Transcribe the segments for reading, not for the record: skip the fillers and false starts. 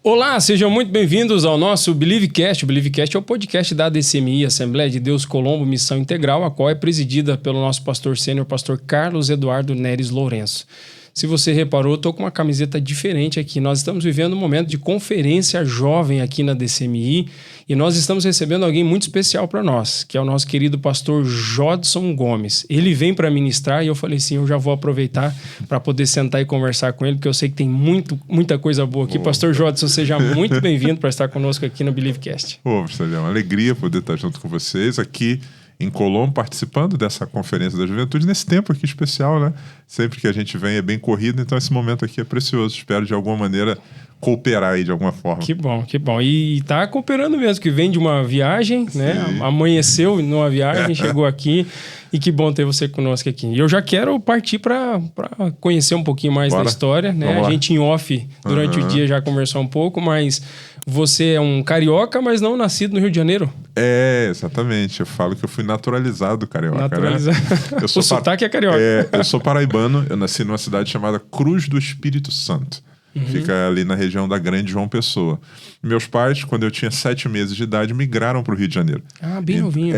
Olá, sejam muito bem-vindos ao nosso BelieveCast. O BelieveCast é o podcast da ADCMI, Assembleia de Deus Colombo Missão Integral, a qual é presidida pelo nosso pastor sênior, pastor Carlos Eduardo Neres Lourenço. Se você reparou, eu estou com uma camiseta diferente aqui. Nós estamos vivendo um momento de conferência jovem aqui na DCMI e nós estamos recebendo alguém muito especial para nós, que é o nosso querido pastor Jodson Gomes. Ele vem para ministrar e eu falei assim, eu já vou aproveitar para poder sentar e conversar com ele, porque eu sei que tem muita coisa boa aqui. Pastor Jodson, seja muito bem-vindo para estar conosco aqui no BelieveCast. É uma alegria poder estar junto com vocês aqui em Colombo, participando dessa conferência da juventude, nesse tempo aqui especial, né? Sempre que a gente vem é bem corrido, então esse momento aqui é precioso. Espero, de alguma maneira, cooperar aí de alguma forma. Que bom, que bom. E tá cooperando mesmo, que vem de uma viagem, né? Amanheceu numa viagem, chegou aqui. E que bom ter você conosco aqui. E eu já quero partir para conhecer um pouquinho mais da história, né? A gente em off, durante o dia, já conversou um pouco, mas você é um carioca, mas não nascido no Rio de Janeiro? É, exatamente. Eu falo que eu fui naturalizado carioca. Naturalizado. Né? O sotaque é carioca. Eu sou paraibano, eu nasci numa cidade chamada Cruz do Espírito Santo. Fica ali na região da Grande João Pessoa. Meus pais, quando eu tinha 7 meses de idade, migraram para o Rio de Janeiro. Ah, bem novinho.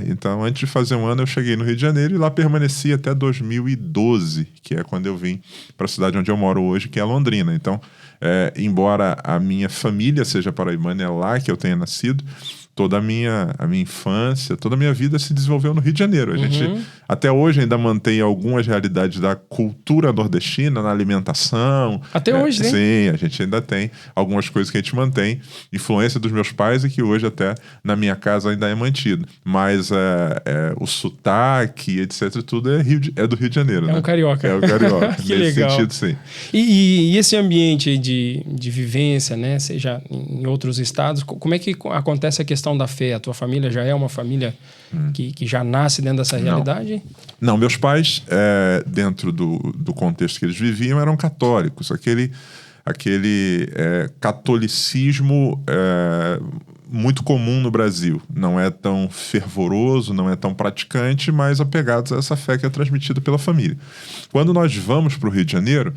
Então antes de fazer um ano eu cheguei no Rio de Janeiro e lá permaneci até 2012, que é quando eu vim para a cidade onde eu moro hoje, que é Londrina. Então, embora a minha família seja paraibana, é lá que eu tenha nascido, toda a minha infância, toda a minha vida se desenvolveu no Rio de Janeiro. A gente até hoje ainda mantém algumas realidades da cultura nordestina na alimentação. Até hoje, né? Sim, a gente ainda tem algumas coisas que a gente mantém. Influência dos meus pais e que hoje até na minha casa ainda é mantido. Mas o sotaque, etc, tudo é do Rio de Janeiro. É, né? Um carioca. É o carioca. Que nesse legal. sentido, sim. E esse ambiente de vivência, né? Seja em outros estados, como é que acontece a questão da fé? A tua família já é uma família que já nasce dentro dessa realidade? Não, meus pais, dentro do contexto que eles viviam, eram católicos. Aquele catolicismo muito comum no Brasil. Não é tão fervoroso, não é tão praticante, mas apegados a essa fé que é transmitida pela família. Quando nós vamos para o Rio de Janeiro,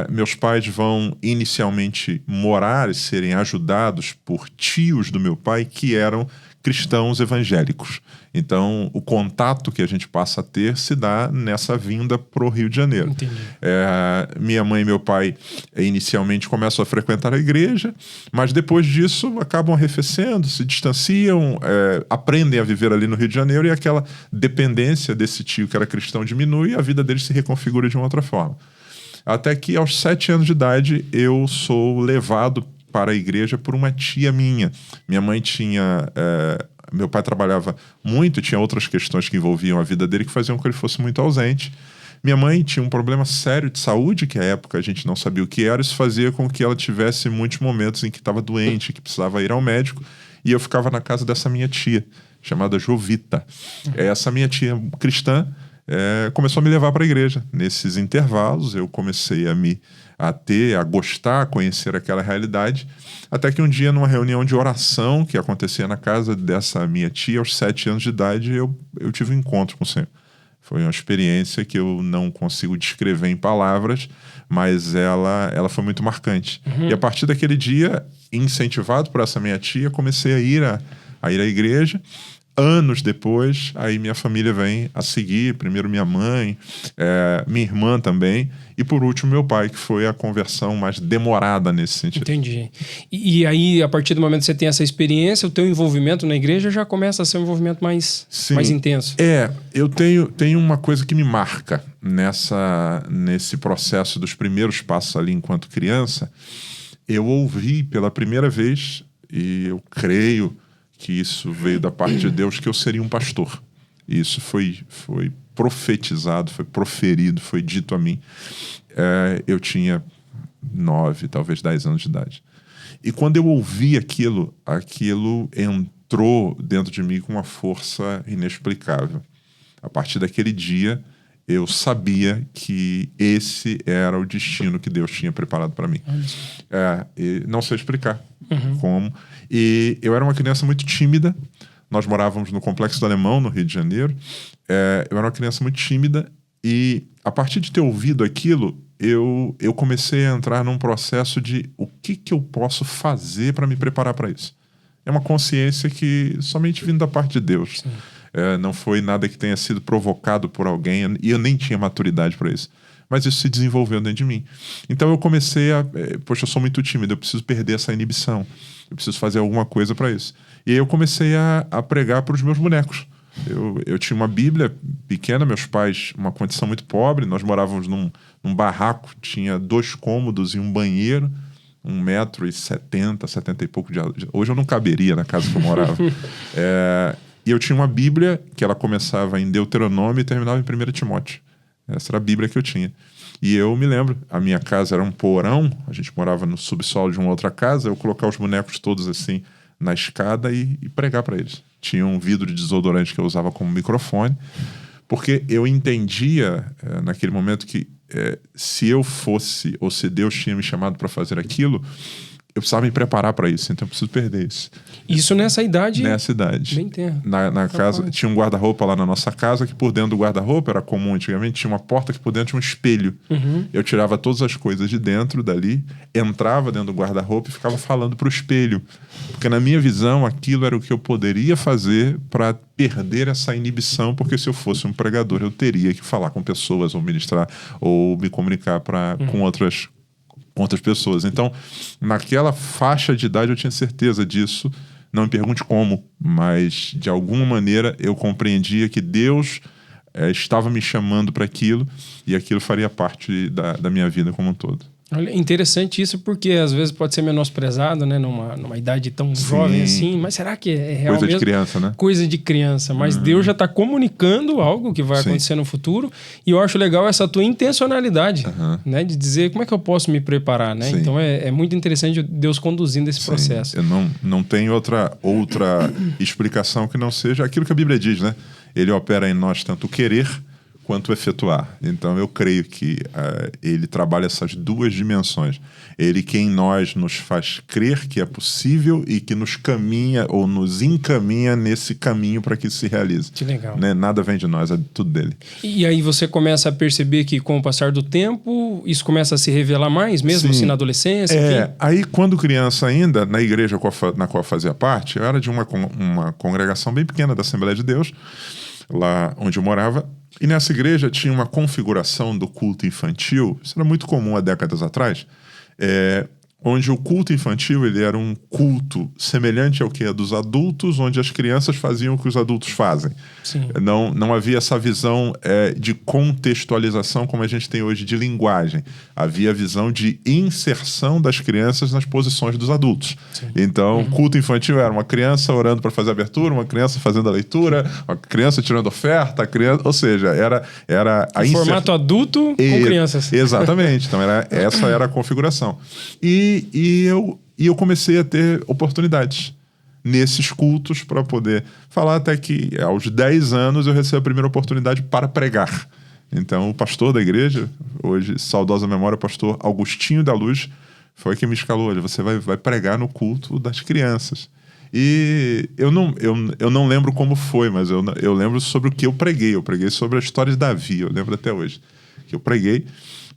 meus pais vão inicialmente morar e serem ajudados por tios do meu pai que eram cristãos evangélicos. Então, o contato que a gente passa a ter se dá nessa vinda para o Rio de Janeiro. Entendi. Minha mãe e meu pai inicialmente começam a frequentar a igreja, mas depois disso acabam arrefecendo, se distanciam, aprendem a viver ali no Rio de Janeiro e aquela dependência desse tio que era cristão diminui e a vida deles se reconfigura de uma outra forma. Até que aos 7 anos de idade eu sou levado para a igreja por uma tia minha. Minha mãe meu pai trabalhava muito, tinha outras questões que envolviam a vida dele que faziam com que ele fosse muito ausente. Minha mãe tinha um problema sério de saúde, que à época a gente não sabia o que era, isso fazia com que ela tivesse muitos momentos em que estava doente, que precisava ir ao médico, e eu ficava na casa dessa minha tia, chamada Jovita. Essa minha tia cristã começou a me levar para a igreja. Nesses intervalos eu comecei a gostar, a conhecer aquela realidade, até que um dia numa reunião de oração que acontecia na casa dessa minha tia, aos 7 anos de idade, eu tive um encontro com o Senhor. Foi uma experiência que eu não consigo descrever em palavras, mas ela foi muito marcante. E a partir daquele dia, incentivado por essa minha tia, comecei a ir à igreja. Anos depois, aí minha família vem a seguir, primeiro minha mãe, minha irmã também, e por último meu pai, que foi a conversão mais demorada nesse sentido. Entendi. E aí, a partir do momento que você tem essa experiência, o teu envolvimento na igreja já começa a ser um envolvimento mais intenso. Eu tenho uma coisa que me marca nesse processo dos primeiros passos ali enquanto criança. Eu ouvi pela primeira vez, e eu creio que isso veio da parte de Deus, que eu seria um pastor. Isso foi profetizado, foi proferido, foi dito a mim. Eu tinha 9, talvez 10 anos de idade. E quando eu ouvi aquilo entrou dentro de mim com uma força inexplicável. A partir daquele dia, eu sabia que esse era o destino que Deus tinha preparado para mim. Não sei explicar como. E eu era uma criança muito tímida. Nós morávamos no Complexo do Alemão, no Rio de Janeiro. Eu era uma criança muito tímida e, a partir de ter ouvido aquilo, eu comecei a entrar num processo de o que eu posso fazer para me preparar para isso. É uma consciência que somente vindo da parte de Deus. Não foi nada que tenha sido provocado por alguém, e eu nem tinha maturidade para isso. Mas isso se desenvolveu dentro de mim. Então eu comecei poxa, eu sou muito tímido, eu preciso perder essa inibição. Eu preciso fazer alguma coisa para isso. E aí eu comecei a pregar para os meus bonecos. Eu tinha uma Bíblia pequena, meus pais, uma condição muito pobre, nós morávamos num barraco, tinha 2 cômodos e um banheiro, 1,70 m, 70 e pouco de altura. Hoje eu não caberia na casa que eu morava. E eu tinha uma Bíblia que ela começava em Deuteronômio e terminava em 1 Timóteo. Essa era a Bíblia que eu tinha. E eu me lembro, a minha casa era um porão, a gente morava no subsolo de uma outra casa, eu colocar os bonecos todos assim na escada e pregar para eles. Tinha um vidro de desodorante que eu usava como microfone, porque eu entendia naquele momento que se eu fosse, ou se Deus tinha me chamado para fazer aquilo, eu precisava me preparar para isso, então eu preciso perder isso. Isso nessa idade? Nessa idade. Bem tenra. Na casa, tinha um guarda-roupa lá na nossa casa, que por dentro do guarda-roupa, era comum antigamente, tinha uma porta que por dentro tinha um espelho. Eu tirava todas as coisas de dentro dali, entrava dentro do guarda-roupa e ficava falando pro espelho. Porque na minha visão, aquilo era o que eu poderia fazer para perder essa inibição, porque se eu fosse um pregador, eu teria que falar com pessoas, ou ministrar, ou me comunicar com outras pessoas. Então, naquela faixa de idade eu tinha certeza disso. Não me pergunte como, mas de alguma maneira eu compreendia que Deus estava me chamando para aquilo, e aquilo faria parte da minha vida como um todo. Olha, interessante isso, porque às vezes pode ser menosprezado, né, numa idade tão jovem assim, mas será que é real mesmo? Coisa de criança, né? Coisa de criança, mas Deus já está comunicando algo que vai acontecer no futuro, e eu acho legal essa tua intencionalidade, né, de dizer como é que eu posso me preparar, né? Então é muito interessante Deus conduzindo esse processo. Eu não tenho outra explicação que não seja aquilo que a Bíblia diz, né? Ele opera em nós tanto o querer quanto efetuar. Então eu creio que ele trabalha essas 2 dimensões. Ele que em nós nos faz crer que é possível e que nos caminha ou nos encaminha nesse caminho para que isso se realize. Que legal. Né? Nada vem de nós, é tudo dele. E aí você começa a perceber que com o passar do tempo, isso começa a se revelar mais, mesmo assim na adolescência? Enfim? Aí quando criança ainda, na igreja na qual eu fazia parte, eu era de uma congregação bem pequena da Assembleia de Deus, lá onde eu morava. E nessa igreja tinha uma configuração do culto infantil, isso era muito comum há décadas atrás, onde o culto infantil ele era um culto semelhante ao que é dos adultos, onde as crianças faziam o que os adultos fazem. Não havia essa visão de contextualização como a gente tem hoje de linguagem. Havia a visão de inserção das crianças nas posições dos adultos. Então, culto infantil era uma criança orando para fazer a abertura, uma criança fazendo a leitura, uma criança tirando oferta, ou seja, era a formato adulto com crianças. Exatamente. Então, essa era a configuração. E eu comecei a ter oportunidades nesses cultos para poder falar, até que aos 10 anos eu recebi a primeira oportunidade para pregar. Então o pastor da igreja, hoje saudosa memória, o pastor Augustinho da Luz, foi quem me escalou. Olha, você vai pregar no culto das crianças. E eu não lembro como foi, mas eu lembro sobre o que eu preguei. Eu preguei sobre a história de Davi, eu lembro até hoje que eu preguei.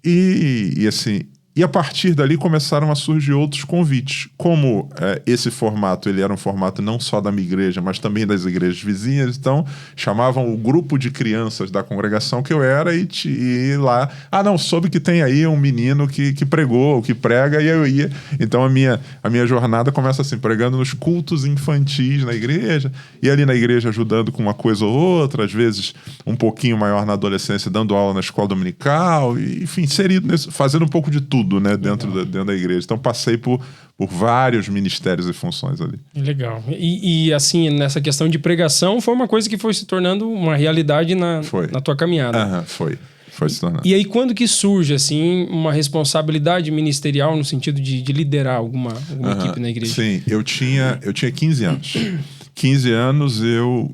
E assim... E a partir dali começaram a surgir outros convites. Como esse formato, ele era um formato não só da minha igreja, mas também das igrejas vizinhas, então chamavam o grupo de crianças da congregação que eu era e lá, soube que tem aí um menino que pregou, ou que prega, e eu ia. Então a minha jornada começa assim, pregando nos cultos infantis na igreja, e ali na igreja ajudando com uma coisa ou outra, às vezes um pouquinho maior na adolescência, dando aula na escola dominical, e, enfim, inserido fazendo um pouco de tudo. Né, dentro da igreja. Então passei por vários ministérios e funções ali. Legal. E assim, nessa questão de pregação, foi uma coisa que foi se tornando uma realidade na tua caminhada. Foi se tornando. E aí quando que surge assim uma responsabilidade ministerial no sentido de liderar alguma equipe na igreja? Sim, eu tinha 15 anos. 15 anos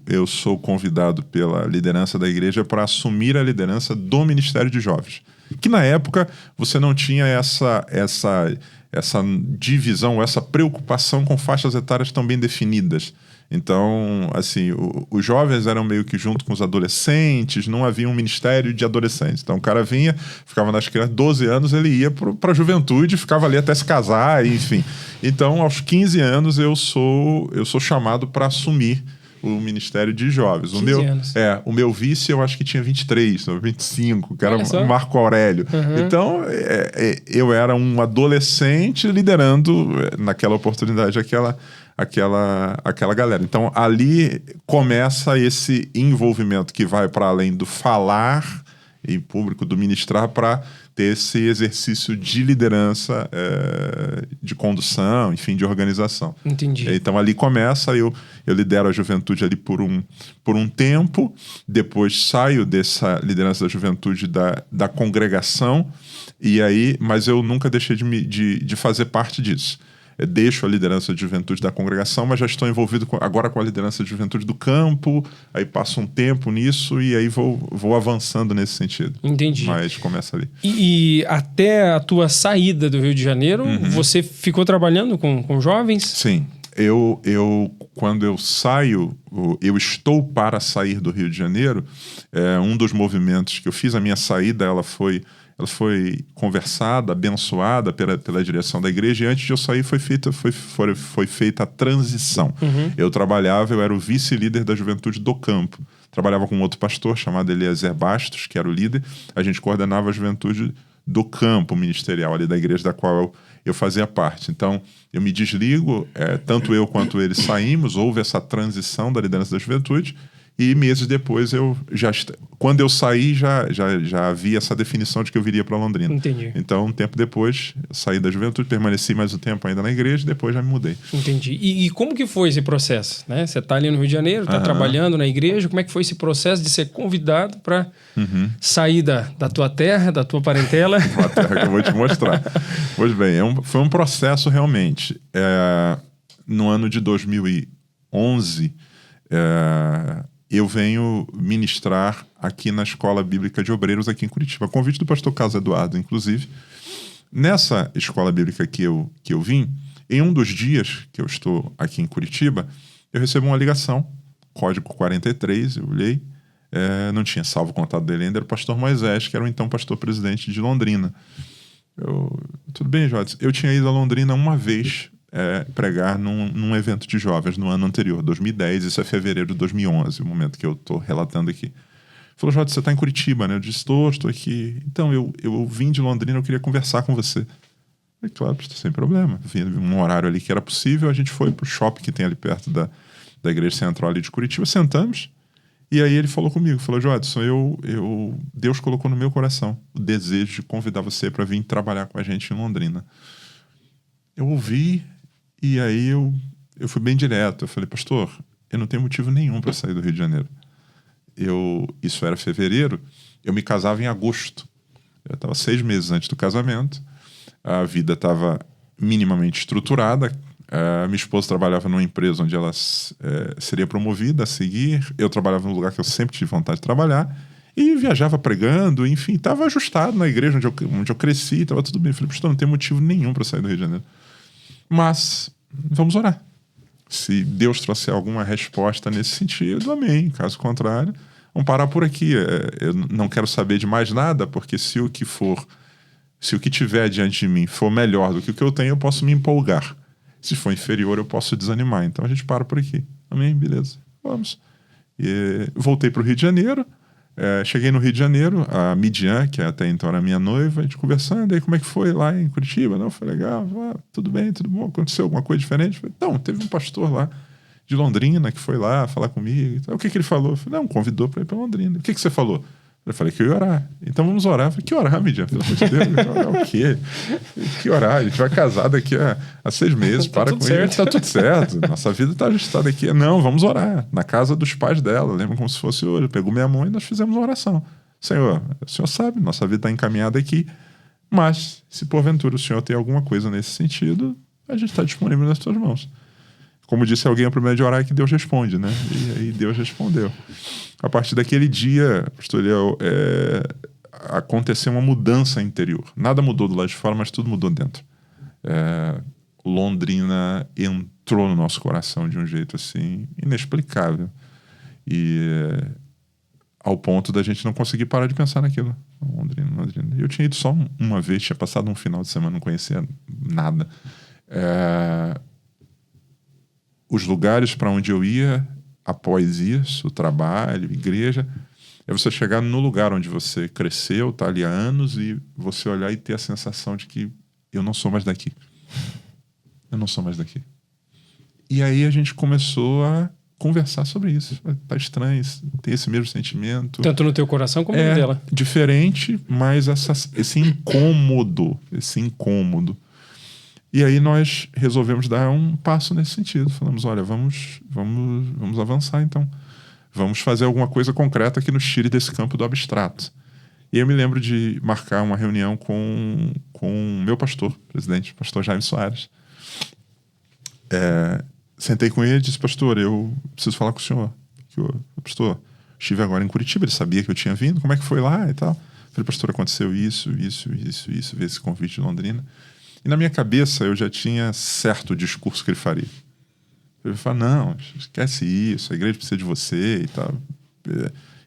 eu sou convidado pela liderança da igreja para assumir a liderança do Ministério de Jovens. Que na época você não tinha essa divisão, essa preocupação com faixas etárias tão bem definidas. Então, assim, os jovens eram meio que junto com os adolescentes, não havia um ministério de adolescentes. Então, o cara vinha, ficava nas crianças, 12 anos, ele ia para a juventude, ficava ali até se casar, enfim. Então, aos 15 anos, eu sou chamado para assumir o Ministério de Jovens. O meu vice, eu acho que tinha 23, 25, que era o Marco Aurélio. Então, eu era um adolescente liderando, naquela oportunidade, aquela galera. Então, ali começa esse envolvimento que vai para além do falar em público, do ministrar, para ter esse exercício de liderança, de condução, enfim, de organização. Entendi. Então, ali começa, eu lidero a juventude ali por um tempo, depois saio dessa liderança da juventude da congregação, mas eu nunca deixei de fazer parte disso. Deixo a liderança de juventude da congregação, mas já estou envolvido agora com a liderança de juventude do campo, aí passo um tempo nisso e aí vou avançando nesse sentido. Entendi. Mas começa ali. E até a tua saída do Rio de Janeiro, você ficou trabalhando com jovens? Sim. Quando eu saio, eu estou para sair do Rio de Janeiro, um dos movimentos que eu fiz, a minha saída, ela foi conversada, abençoada pela direção da igreja, e antes de eu sair foi feita a transição. Eu era o vice-líder da juventude do campo. Trabalhava com outro pastor chamado Eliezer Bastos, que era o líder. A gente coordenava a juventude do campo ministerial ali da igreja da qual eu fazia parte. Então, eu me desligo, tanto eu quanto ele saímos, houve essa transição da liderança da juventude, e meses depois, quando eu saí, já havia essa definição de que eu viria para Londrina. Entendi. Então, um tempo depois, eu saí da juventude, permaneci mais um tempo ainda na igreja, e depois já me mudei. Entendi. E como que foi esse processo? Né? Você está ali no Rio de Janeiro, está trabalhando na igreja, como é que foi esse processo de ser convidado para sair da tua terra, da tua parentela? A terra que eu vou te mostrar. Pois bem, foi um processo realmente. No ano de 2011, eu venho ministrar aqui na Escola Bíblica de Obreiros, aqui em Curitiba. A convite do pastor Carlos Eduardo, inclusive. Nessa Escola Bíblica que eu vim, em um dos dias que eu estou aqui em Curitiba, eu recebo uma ligação, código 43, eu olhei, não tinha salvo o contato dele ainda, era o pastor Moisés, que era o então pastor-presidente de Londrina. Tudo bem, Jodes? Eu tinha ido a Londrina uma vez pregar num evento de jovens no ano anterior, 2010, isso é fevereiro de 2011, o momento que eu estou relatando aqui. Ele falou, Jodes, você está em Curitiba, né? Eu disse, estou aqui. Então, eu vim de Londrina, eu queria conversar com você. Falei, claro, sem problema. Vim um horário ali que era possível, a gente foi para o shopping que tem ali perto da igreja central ali de Curitiba, sentamos, e aí ele falou comigo, falou, Jodson, Deus colocou no meu coração o desejo de convidar você para vir trabalhar com a gente em Londrina. Eu ouvi, e aí eu fui bem direto. Eu falei, pastor, eu não tenho motivo nenhum para sair do Rio de Janeiro. Isso era fevereiro, eu me casava em agosto. Eu estava 6 meses antes do casamento, a vida estava minimamente estruturada. Minha esposa trabalhava numa empresa onde ela seria promovida a seguir. Eu trabalhava num lugar que eu sempre tive vontade de trabalhar. E viajava pregando, enfim, estava ajustado na igreja onde eu cresci, estava tudo bem. Eu falei, pastor, não tem motivo nenhum para sair do Rio de Janeiro. Mas vamos orar. Se Deus trouxer alguma resposta nesse sentido, amém. Caso contrário, vamos parar por aqui. Eu não quero saber de mais nada, porque se o que tiver diante de mim for melhor do que o que eu tenho, eu posso me empolgar. Se for inferior, eu posso desanimar. Então a gente para por aqui. Amém? Beleza. Vamos. Voltei para o Rio de Janeiro. Cheguei no Rio de Janeiro, a Midian, que até então era minha noiva, a gente conversando, aí como é que foi lá em Curitiba? Não, foi legal, tudo bem, tudo bom, aconteceu alguma coisa diferente? Falei, não, teve um pastor lá de Londrina que foi lá falar comigo. Então, o que ele falou? Eu falei, não, convidou para ir para Londrina. O que você falou? Eu falei que eu ia orar. Então vamos orar. Eu falei, que orar, Midian? Pelo amor de Deus, orar o quê? Que orar? A gente vai casar daqui a 6 meses, para com ele, tá tudo certo. Nossa vida tá ajustada aqui. Não, vamos orar. Na casa dos pais dela, lembra como se fosse hoje. Pegou minha mão e nós fizemos uma oração. Senhor, o Senhor sabe, nossa vida está encaminhada aqui, mas se porventura o Senhor tem alguma coisa nesse sentido, a gente está disponível nas tuas mãos. Como disse alguém, o primeiro de orar é que Deus responde, né? E aí Deus respondeu. A partir daquele dia, pastor Eliel, aconteceu uma mudança interior. Nada mudou do lado de fora, mas tudo mudou dentro. Londrina entrou no nosso coração de um jeito assim inexplicável. E ao ponto da gente não conseguir parar de pensar naquilo. Londrina. Eu tinha ido só uma vez, tinha passado um final de semana, não conhecia nada. Os lugares para onde eu ia após isso, o trabalho, igreja, é você chegar no lugar onde você cresceu, tá ali há anos, e você olhar e ter a sensação de que eu não sou mais daqui. Eu não sou mais daqui. E aí a gente começou a conversar sobre isso. Tá estranho ter esse mesmo sentimento. Tanto no teu coração como no dela. Diferente, mas esse incômodo. E aí nós resolvemos dar um passo nesse sentido. Falamos, olha, vamos avançar então. Vamos fazer alguma coisa concreta que nos tire desse campo do abstrato. E eu me lembro de marcar uma reunião com o meu pastor, presidente, pastor Jaime Soares. Sentei com ele e disse, pastor, eu preciso falar com o senhor. Pastor, estive agora em Curitiba, ele sabia que eu tinha vindo, como é que foi lá e tal. Falei, pastor, aconteceu isso, veio esse convite de Londrina. E na minha cabeça eu já tinha certo o discurso que ele faria. Ele falou, não, esquece isso, a igreja precisa de você e tal.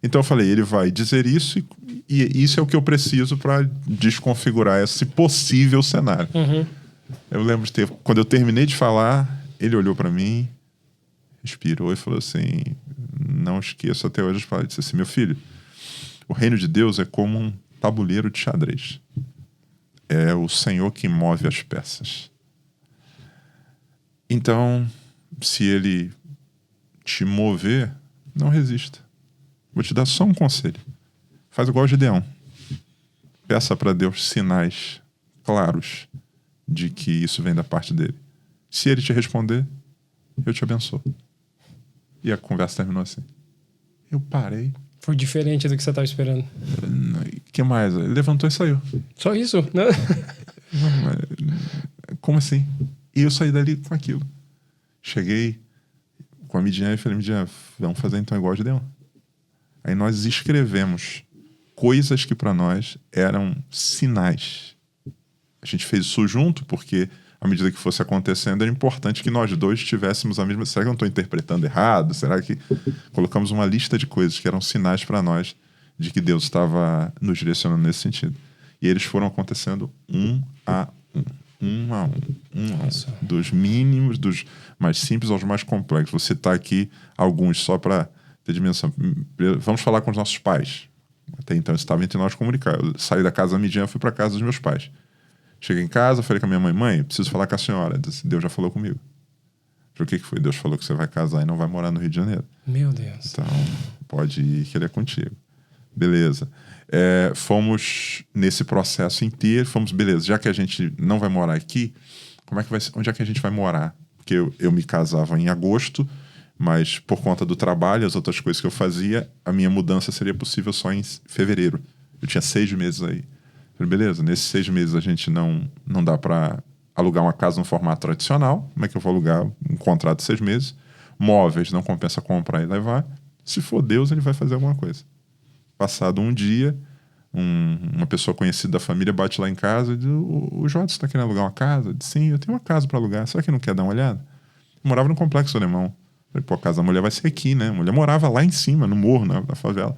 Então eu falei, ele vai dizer isso e isso é o que eu preciso para desconfigurar esse possível cenário. Uhum. Eu lembro de quando eu terminei de falar, ele olhou para mim, respirou e falou assim, não esqueço até hoje, ele disse assim, meu filho, o reino de Deus é como um tabuleiro de xadrez. É o Senhor que move as peças. Então, se ele te mover, não resista. Vou te dar só um conselho. Faz igual o Gideão. Peça para Deus sinais claros de que isso vem da parte dele. Se ele te responder, eu te abençoo. E a conversa terminou assim. Eu parei. Foi diferente do que você estava esperando. O que mais? Ele levantou e saiu. Só isso? Não. Como assim? E eu saí dali com aquilo. Cheguei com a Midian e falei, Midian, vamos fazer então igual a Gideão. Aí nós escrevemos coisas que para nós eram sinais. A gente fez isso junto porque à medida que fosse acontecendo, era importante que nós dois tivéssemos a mesma... Será que eu não estou interpretando errado? Será que... Colocamos uma lista de coisas que eram sinais para nós de que Deus estava nos direcionando nesse sentido. E eles foram acontecendo um a um. Dos mínimos, dos mais simples aos mais complexos. Vou citar aqui alguns só para ter dimensão. Vamos falar com os nossos pais. Até então estava entre nós comunicar. Eu saí da casa da Midian e fui para a casa dos meus pais. Cheguei em casa, falei com a minha mãe, preciso falar com a senhora. Deus já falou comigo. O que foi? Deus falou que você vai casar e não vai morar no Rio de Janeiro. Meu Deus. Então, pode ir que ele é contigo. Beleza. Fomos nesse processo inteiro, beleza, já que a gente não vai morar aqui, como é que vai ser? Onde é que a gente vai morar? Porque eu me casava em agosto, mas por conta do trabalho, as outras coisas que eu fazia, a minha mudança seria possível só em fevereiro. Eu tinha 6 meses aí. Falei, beleza, nesses 6 meses a gente não dá para alugar uma casa no formato tradicional. Como é que eu vou alugar um contrato de 6 meses? Móveis, não compensa comprar e levar. Se for Deus, ele vai fazer alguma coisa. Passado um dia, uma pessoa conhecida da família bate lá em casa e diz, o Jodson está querendo alugar uma casa? Eu disse, sim, eu tenho uma casa para alugar. Será que não quer dar uma olhada? Eu morava no Complexo Alemão. Falei, pô, a casa da mulher vai ser aqui, né? A mulher morava lá em cima, no morro, na favela.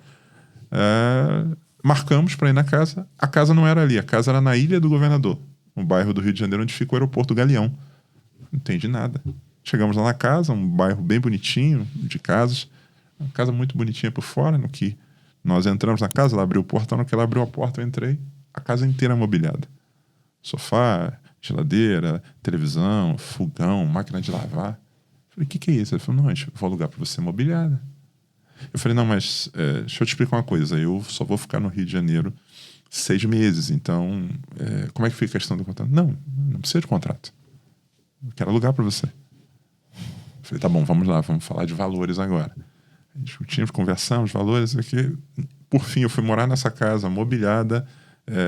Marcamos para ir na casa. A casa não era ali, a casa era na Ilha do Governador, no bairro do Rio de Janeiro, onde fica o aeroporto Galeão. Não entendi nada. Chegamos lá na casa, um bairro bem bonitinho, de casas. Uma casa muito bonitinha por fora, no que nós entramos na casa, ela abriu o portão, no que ela abriu a porta, eu entrei, a casa inteira mobiliada. Sofá, geladeira, televisão, fogão, máquina de lavar. Eu falei, o que é isso? Ele falou, não, eu vou alugar para você mobiliada. Eu falei, não, mas deixa eu te explicar uma coisa. Eu só vou ficar no Rio de Janeiro 6 meses, então como é que fica a questão do contrato? Não precisa de contrato. Eu quero alugar para você. Eu falei, tá bom, vamos lá, vamos falar de valores agora. Discutimos, conversamos, valores. Aqui. Por fim, eu fui morar nessa casa mobiliada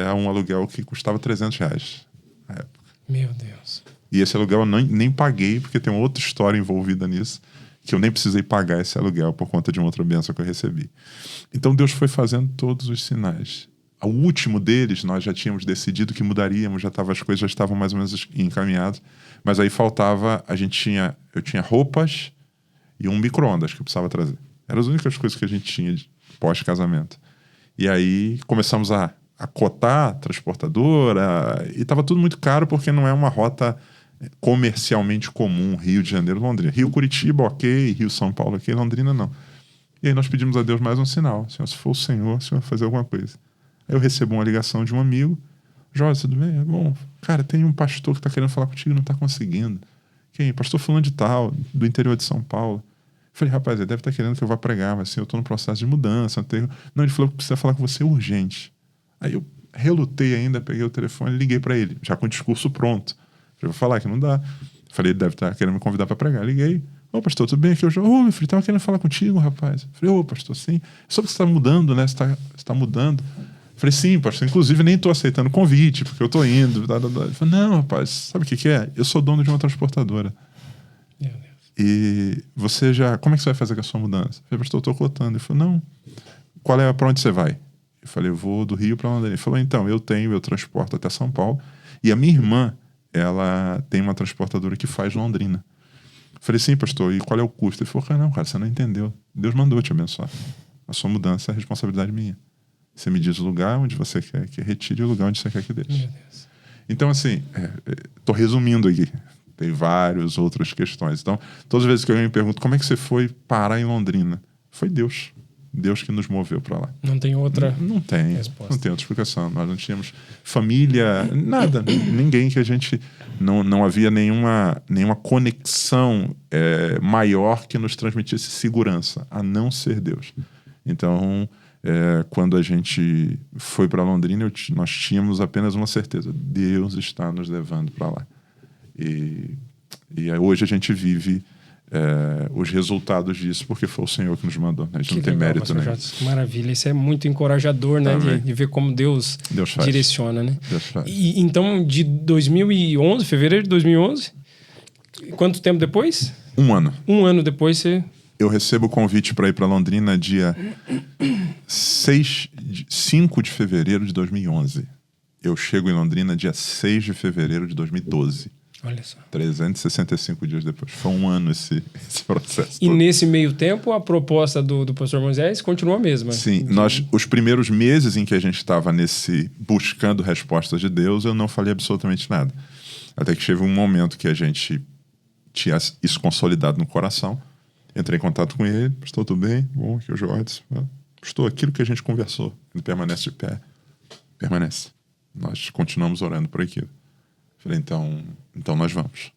a um aluguel que custava R$300 na época. Meu Deus. E esse aluguel eu nem paguei, porque tem uma outra história envolvida nisso, que eu nem precisei pagar esse aluguel por conta de uma outra bênção que eu recebi. Então Deus foi fazendo todos os sinais. o último deles, nós já tínhamos decidido que mudaríamos, as coisas já estavam mais ou menos encaminhadas, mas aí faltava, eu tinha roupas e um micro-ondas que eu precisava trazer. Eram as únicas coisas que a gente tinha de pós-casamento. E aí começamos a cotar a transportadora, e estava tudo muito caro porque não é uma rota comercialmente comum, Rio de Janeiro, Londrina. Rio, Curitiba, ok, Rio, São Paulo, ok, Londrina não. E aí nós pedimos a Deus mais um sinal. Senhor, se for o Senhor vai fazer alguma coisa. Aí eu recebo uma ligação de um amigo. Jorge, tudo bem? É bom. Cara, tem um pastor que está querendo falar contigo e não está conseguindo. Quem? Pastor fulano de tal, do interior de São Paulo. Eu falei, rapaz, ele deve estar querendo que eu vá pregar, mas assim, eu estou no processo de mudança. Não, ele falou que precisa falar com você urgente. Aí eu relutei ainda, peguei o telefone e liguei para ele, já com o discurso pronto. Falei, vou falar que não dá. Falei, ele deve estar querendo me convidar para pregar. Liguei. Ô, pastor, tudo bem? Aqui hoje? Ô, meu filho, estava querendo falar contigo, rapaz. Falei, ô, pastor, sim. Só que você está mudando, né? Você está mudando. Falei, sim, pastor. Inclusive, nem estou aceitando convite, porque eu estou indo. Ele falou, não, rapaz, sabe o que é? Eu sou dono de uma transportadora. Meu Deus. E você já... Como é que você vai fazer com a sua mudança? Eu falei, pastor, eu estou cotando. Ele falou, não. Para onde você vai? Eu falei, eu vou do Rio para Londrina. Ele falou, então, eu transporto até São Paulo. E a minha irmã, ela tem uma transportadora que faz Londrina. Eu falei, sim, pastor, e qual é o custo? Ele falou, não, cara, você não entendeu. Deus mandou te abençoar. A sua mudança é responsabilidade minha. Você me diz o lugar onde você quer que retire e o lugar onde você quer que deixe. Meu Deus. Então, assim, estou resumindo aqui. Tem várias outras questões. Então, todas as vezes que eu me pergunto como é que você foi parar em Londrina, foi Deus. Deus que nos moveu para lá. Não tem outra não tem resposta. Não tem outra explicação. Nós não tínhamos família, nada. Ninguém que a gente... Não havia nenhuma conexão maior que nos transmitisse segurança, a não ser Deus. Então, quando a gente foi para Londrina, nós tínhamos apenas uma certeza. Deus está nos levando para lá. E hoje a gente vive os resultados disso, porque foi o Senhor que nos mandou. A gente não tem mérito, né? Maravilha, isso é muito encorajador, né? De ver como Deus direciona, né? Deus faz. E então, de 2011, fevereiro de 2011, quanto tempo depois? 1 ano. 1 ano depois você... Eu recebo o convite para ir para Londrina dia 5 de fevereiro de 2011. Eu chego em Londrina dia 6 de fevereiro de 2012. Olha só. 365 dias depois. Foi 1 ano esse processo. E nesse meio tempo, a proposta do pastor Moisés continua a mesma. Sim. Os primeiros meses em que a gente estava buscando respostas de Deus, eu não falei absolutamente nada. Até que chegou um momento que a gente tinha isso consolidado no coração. Entrei em contato com ele. Pastor, tudo bem? Bom, aqui é o Jorge. Pastor, aquilo que a gente conversou. Ele permanece de pé. Permanece. Nós continuamos orando por aquilo. Falei, então nós vamos.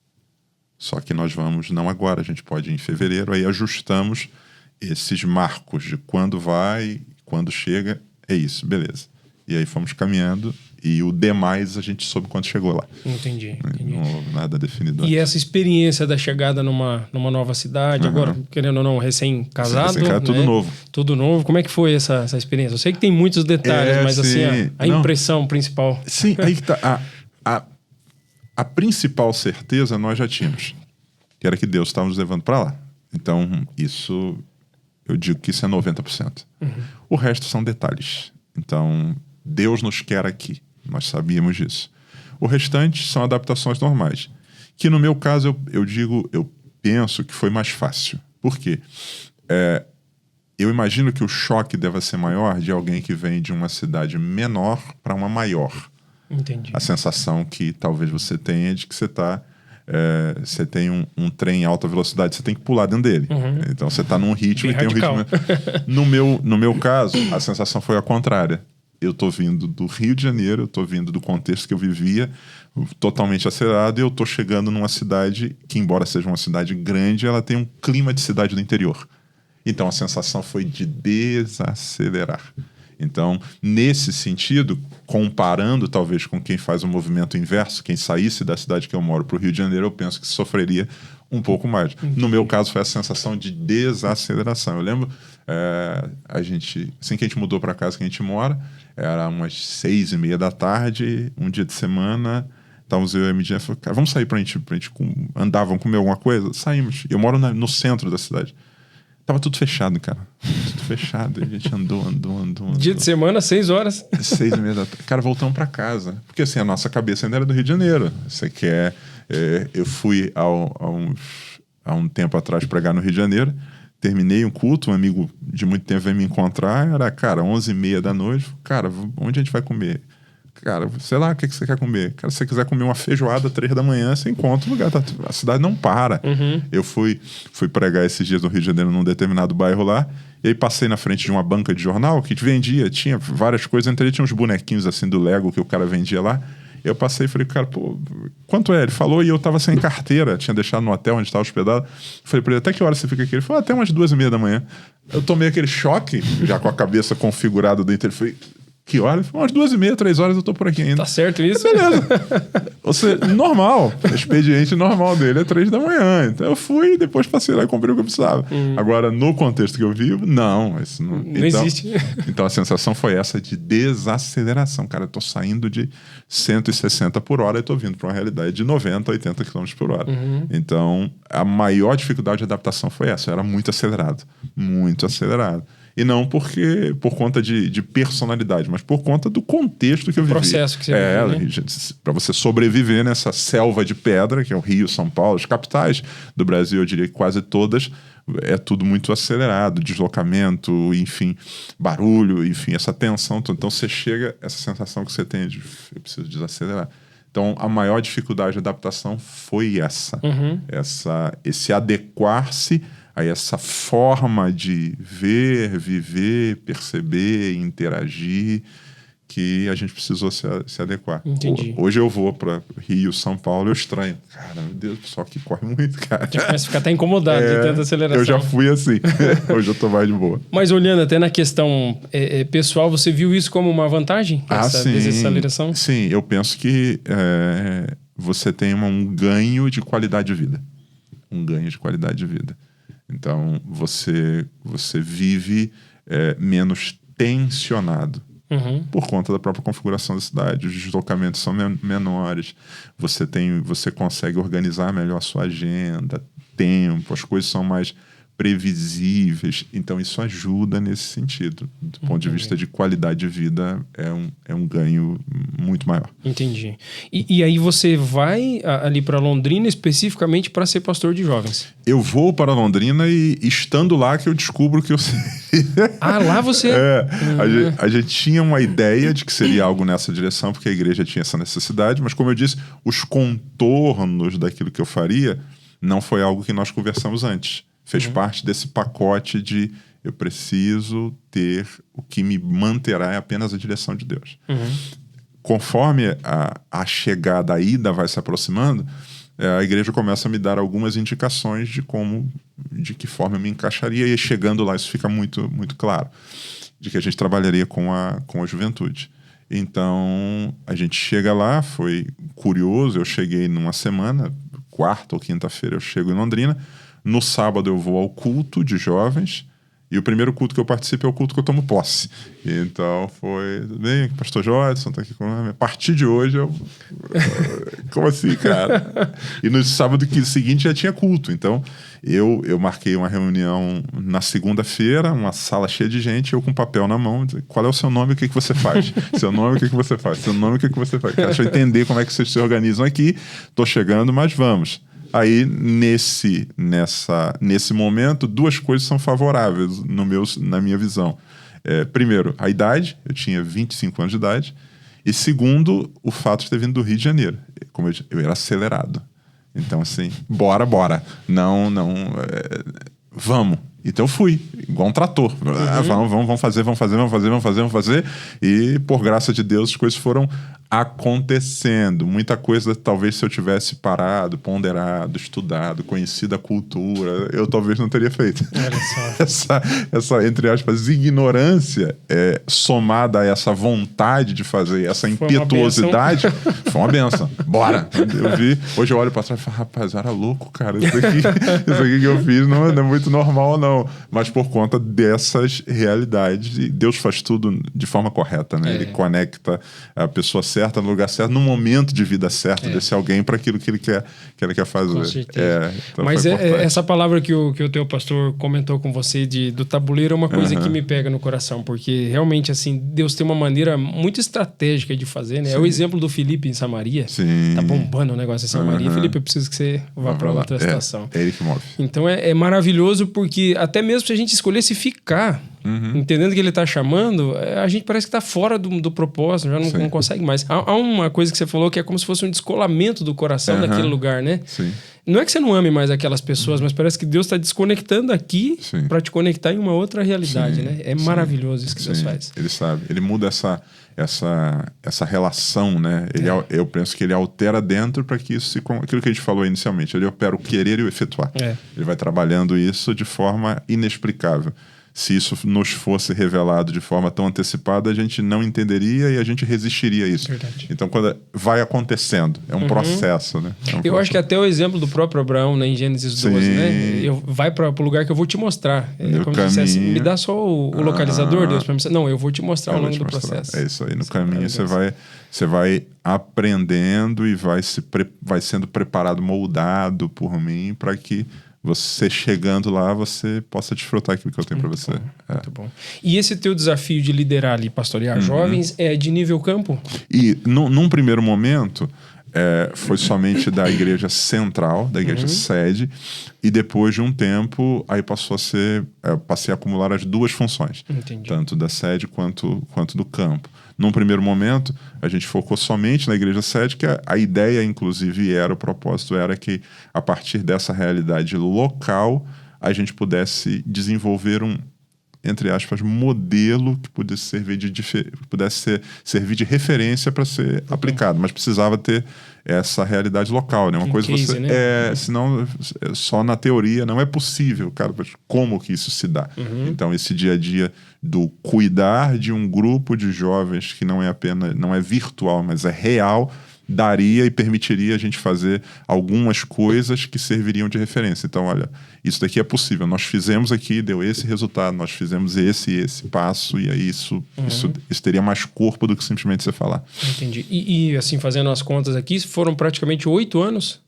Só que nós vamos não agora, a gente pode ir em fevereiro, aí ajustamos esses marcos de quando vai, quando chega, é isso, beleza. E aí fomos caminhando e o demais a gente soube quando chegou lá. Entendi. Não houve nada definido. E essa experiência da chegada numa nova cidade, agora, querendo ou não, recém-casado, né? Tudo novo. Tudo novo. Como é que foi essa experiência? Eu sei que tem muitos detalhes, mas sim. assim, a impressão principal. Sim, aí que tá. A principal certeza nós já tínhamos, que era que Deus estava nos levando para lá. Então, eu digo que isso é 90%. O resto são detalhes. Então, Deus nos quer aqui. Nós sabíamos disso. O restante são adaptações normais. Que no meu caso, eu penso que foi mais fácil. Por quê? Eu imagino que o choque deva ser maior de alguém que vem de uma cidade menor para uma maior. Entendi. A sensação que talvez você tenha de que você tem um trem em alta velocidade, você tem que pular dentro dele. Então você está num ritmo. Bem e tem um ritmo. No meu caso, a sensação foi a contrária. Eu estou vindo do Rio de Janeiro, eu estou vindo do contexto que eu vivia, totalmente acelerado, e eu estou chegando numa cidade que, embora seja uma cidade grande, ela tem um clima de cidade do interior. Então a sensação foi de desacelerar. Então, nesse sentido, comparando talvez com quem faz o movimento inverso, quem saísse da cidade que eu moro para o Rio de Janeiro, eu penso que sofreria um pouco mais. No meu caso, foi a sensação de desaceleração. Eu lembro, assim que a gente mudou para a casa que a gente mora, era umas 6:30 da tarde, um dia de semana, estávamos eu e a Midian, falou, cara, vamos sair para a gente andar, vamos comer alguma coisa? Saímos. Eu moro no centro da cidade. Tava tudo fechado, cara. Tudo fechado. A gente andou. Dia de semana, 6 horas. 6h30 da tarde. Cara, voltamos pra casa. Porque assim, a nossa cabeça ainda era do Rio de Janeiro. Você quer... eu fui há um tempo atrás pregar no Rio de Janeiro. Terminei um culto, um amigo de muito tempo veio me encontrar. Era, cara, 11h30 da noite. Cara, onde a gente vai comer? Cara, sei lá, o que você quer comer? Cara, se você quiser comer uma feijoada 3 da manhã, você encontra um lugar. A cidade não para. Eu fui pregar esses dias no Rio de Janeiro num determinado bairro lá, e aí passei na frente de uma banca de jornal que vendia, tinha várias coisas, entre eles tinha uns bonequinhos assim do Lego que o cara vendia lá. Eu passei e falei, cara, pô, quanto é? Ele falou e eu tava sem carteira, tinha deixado no hotel onde estava hospedado. Falei pra ele, até que hora você fica aqui? Ele falou, até umas 2h30 da manhã. Eu tomei aquele choque, já com a cabeça configurada dentro. Ele falou, que hora? Umas 2h30, 3 horas eu tô por aqui ainda. Tá certo isso? Beleza. Normal. O expediente normal dele é 3 da manhã. Então eu fui e depois passei lá e comprei o que eu precisava. Agora, no contexto que eu vivo, não. Isso não existe. Então a sensação foi essa de desaceleração. Cara, eu tô saindo de 160 por hora e tô vindo para uma realidade de 90, 80 km por hora. Então, a maior dificuldade de adaptação foi essa. Eu era muito acelerado. Muito acelerado. E não por conta de personalidade, mas por conta do contexto que eu vivi. O processo que você viveu, né? Para você sobreviver nessa selva de pedra, que é o Rio, São Paulo, as capitais do Brasil, eu diria que quase todas, é tudo muito acelerado, deslocamento, enfim, barulho, enfim, essa tensão. Então você chega, essa sensação que você tem de eu preciso desacelerar. Então, a maior dificuldade de adaptação foi essa. Esse adequar-se a essa forma de ver, viver, perceber, interagir, que a gente precisou se adequar. Entendi. Hoje eu vou para Rio, São Paulo, eu estranho. Cara, meu Deus, só que corre muito, cara. Já começa a ficar até incomodado de tanta aceleração. Eu já fui assim. Hoje eu tô mais de boa. Mas olhando até na questão pessoal, você viu isso como uma vantagem? Essa desaceleração? Sim, eu penso que você tem um ganho de qualidade de vida. Um ganho de qualidade de vida. Então, você vive menos tensionado por conta da própria configuração da cidade. Os deslocamentos são menores. Você consegue organizar melhor a sua agenda, tempo, as coisas são mais previsíveis. Então, isso ajuda nesse sentido. Do ponto de vista de qualidade de vida, é um ganho muito maior. Entendi. E aí você vai ali para Londrina especificamente para ser pastor de jovens? Eu vou para Londrina e estando lá que eu descubro que eu sei. Lá você... A gente tinha uma ideia de que seria algo nessa direção, porque a igreja tinha essa necessidade, mas como eu disse, os contornos daquilo que eu faria não foi algo que nós conversamos antes. Fez parte desse pacote de eu preciso ter o que me manterá é apenas a direção de Deus. Conforme a chegada, a ida vai se aproximando, a igreja começa a me dar algumas indicações de que forma eu me encaixaria, e chegando lá isso fica muito, muito claro, de que a gente trabalharia com a juventude. Então, a gente chega lá, foi curioso, eu cheguei numa semana, quarta ou quinta-feira eu chego em Londrina. No sábado eu vou ao culto de jovens, e o primeiro culto que eu participo é o culto que eu tomo posse. Então foi, bem, pastor Jodson tá aqui com a partir de hoje eu... Como assim, cara? E no sábado seguinte já tinha culto. Então eu marquei uma reunião na segunda-feira, uma sala cheia de gente, eu com papel na mão, qual é o seu nome e o que você faz? Seu nome, o que você faz? Seu nome, o que você faz? Deixa eu entender como é que vocês se organizam aqui. Tô chegando, mas vamos. Aí, nesse momento, duas coisas são favoráveis na minha visão. Primeiro, a idade. Eu tinha 25 anos de idade. E segundo, o fato de ter vindo do Rio de Janeiro. Como eu era acelerado. Então, assim, bora. Não, vamos. Então eu fui, igual um trator. Vamos fazer. E, por graça de Deus, as coisas foram acontecendo. Muita coisa, talvez, se eu tivesse parado, ponderado, estudado, conhecido a cultura, eu talvez não teria feito. Essa, entre aspas, ignorância somada a essa vontade de fazer, essa impetuosidade, foi uma benção. Bora! Eu vi, hoje eu olho pra trás e falo, rapaz, eu era louco, cara. Isso aqui que eu fiz não é muito normal, não. Mas por conta dessas realidades, Deus faz tudo de forma correta, né? Ele conecta a pessoa certa certa, no lugar certo, no momento de vida certo desse alguém para aquilo que ele quer fazer. Com certeza. Então mas essa palavra que o teu pastor comentou com você do tabuleiro é uma coisa que me pega no coração, porque realmente, assim, Deus tem uma maneira muito estratégica de fazer, né? Sim. É o exemplo do Filipe em Samaria. Sim. Tá bombando o negócio em Samaria. Filipe, eu preciso que você vá para outra situação. É ele que move. Então é maravilhoso, porque até mesmo se a gente escolhesse ficar, entendendo que ele está chamando, a gente parece que está fora do propósito, já não consegue mais. Há uma coisa que você falou que é como se fosse um descolamento do coração daquele lugar, né? Sim. Não é que você não ame mais aquelas pessoas, mas parece que Deus está desconectando aqui para te conectar em uma outra realidade, né? É maravilhoso isso que Deus faz. Ele sabe. Ele muda essa relação, né? Eu penso que ele altera dentro para que isso aquilo que a gente falou inicialmente, ele opera o querer e o efetuar. Ele vai trabalhando isso de forma inexplicável. Se isso nos fosse revelado de forma tão antecipada, a gente não entenderia e a gente resistiria a isso. Verdade. Então, quando vai acontecendo, é um processo, né? Eu acho que até o exemplo do próprio Abraão, né, em Gênesis 12, né? Vai para o lugar que eu vou te mostrar. É como se dissesse, me dá só o localizador, Deus, para mim. Não, eu vou te mostrar ao longo do processo. É isso aí. No caminho você vai aprendendo e vai sendo preparado, moldado por mim para que você chegando lá, você possa desfrutar aquilo que eu tenho para você. Muito bom. E esse teu desafio de liderar ali, pastorear jovens, é de nível campo? E num primeiro momento, foi somente da igreja central, da igreja sede, e depois de um tempo, aí passei a acumular as duas funções. Entendi. Tanto da sede quanto do campo. Num primeiro momento, a gente focou somente na igreja sede, que a ideia, inclusive, o propósito era que, a partir dessa realidade local, a gente pudesse desenvolver entre aspas, modelo que pudesse servir de referência para ser aplicado, mas precisava ter essa realidade local, né? Uma coisa case, você né? Senão só na teoria não é possível, cara, como que isso se dá? Então esse dia a dia do cuidar de um grupo de jovens que não é virtual, mas é real, daria e permitiria a gente fazer algumas coisas que serviriam de referência. Então, olha, isso daqui é possível. Nós fizemos aqui, deu esse resultado, nós fizemos esse passo, e aí isso teria mais corpo do que simplesmente você falar. Entendi. E assim, fazendo as contas aqui, foram praticamente 8 anos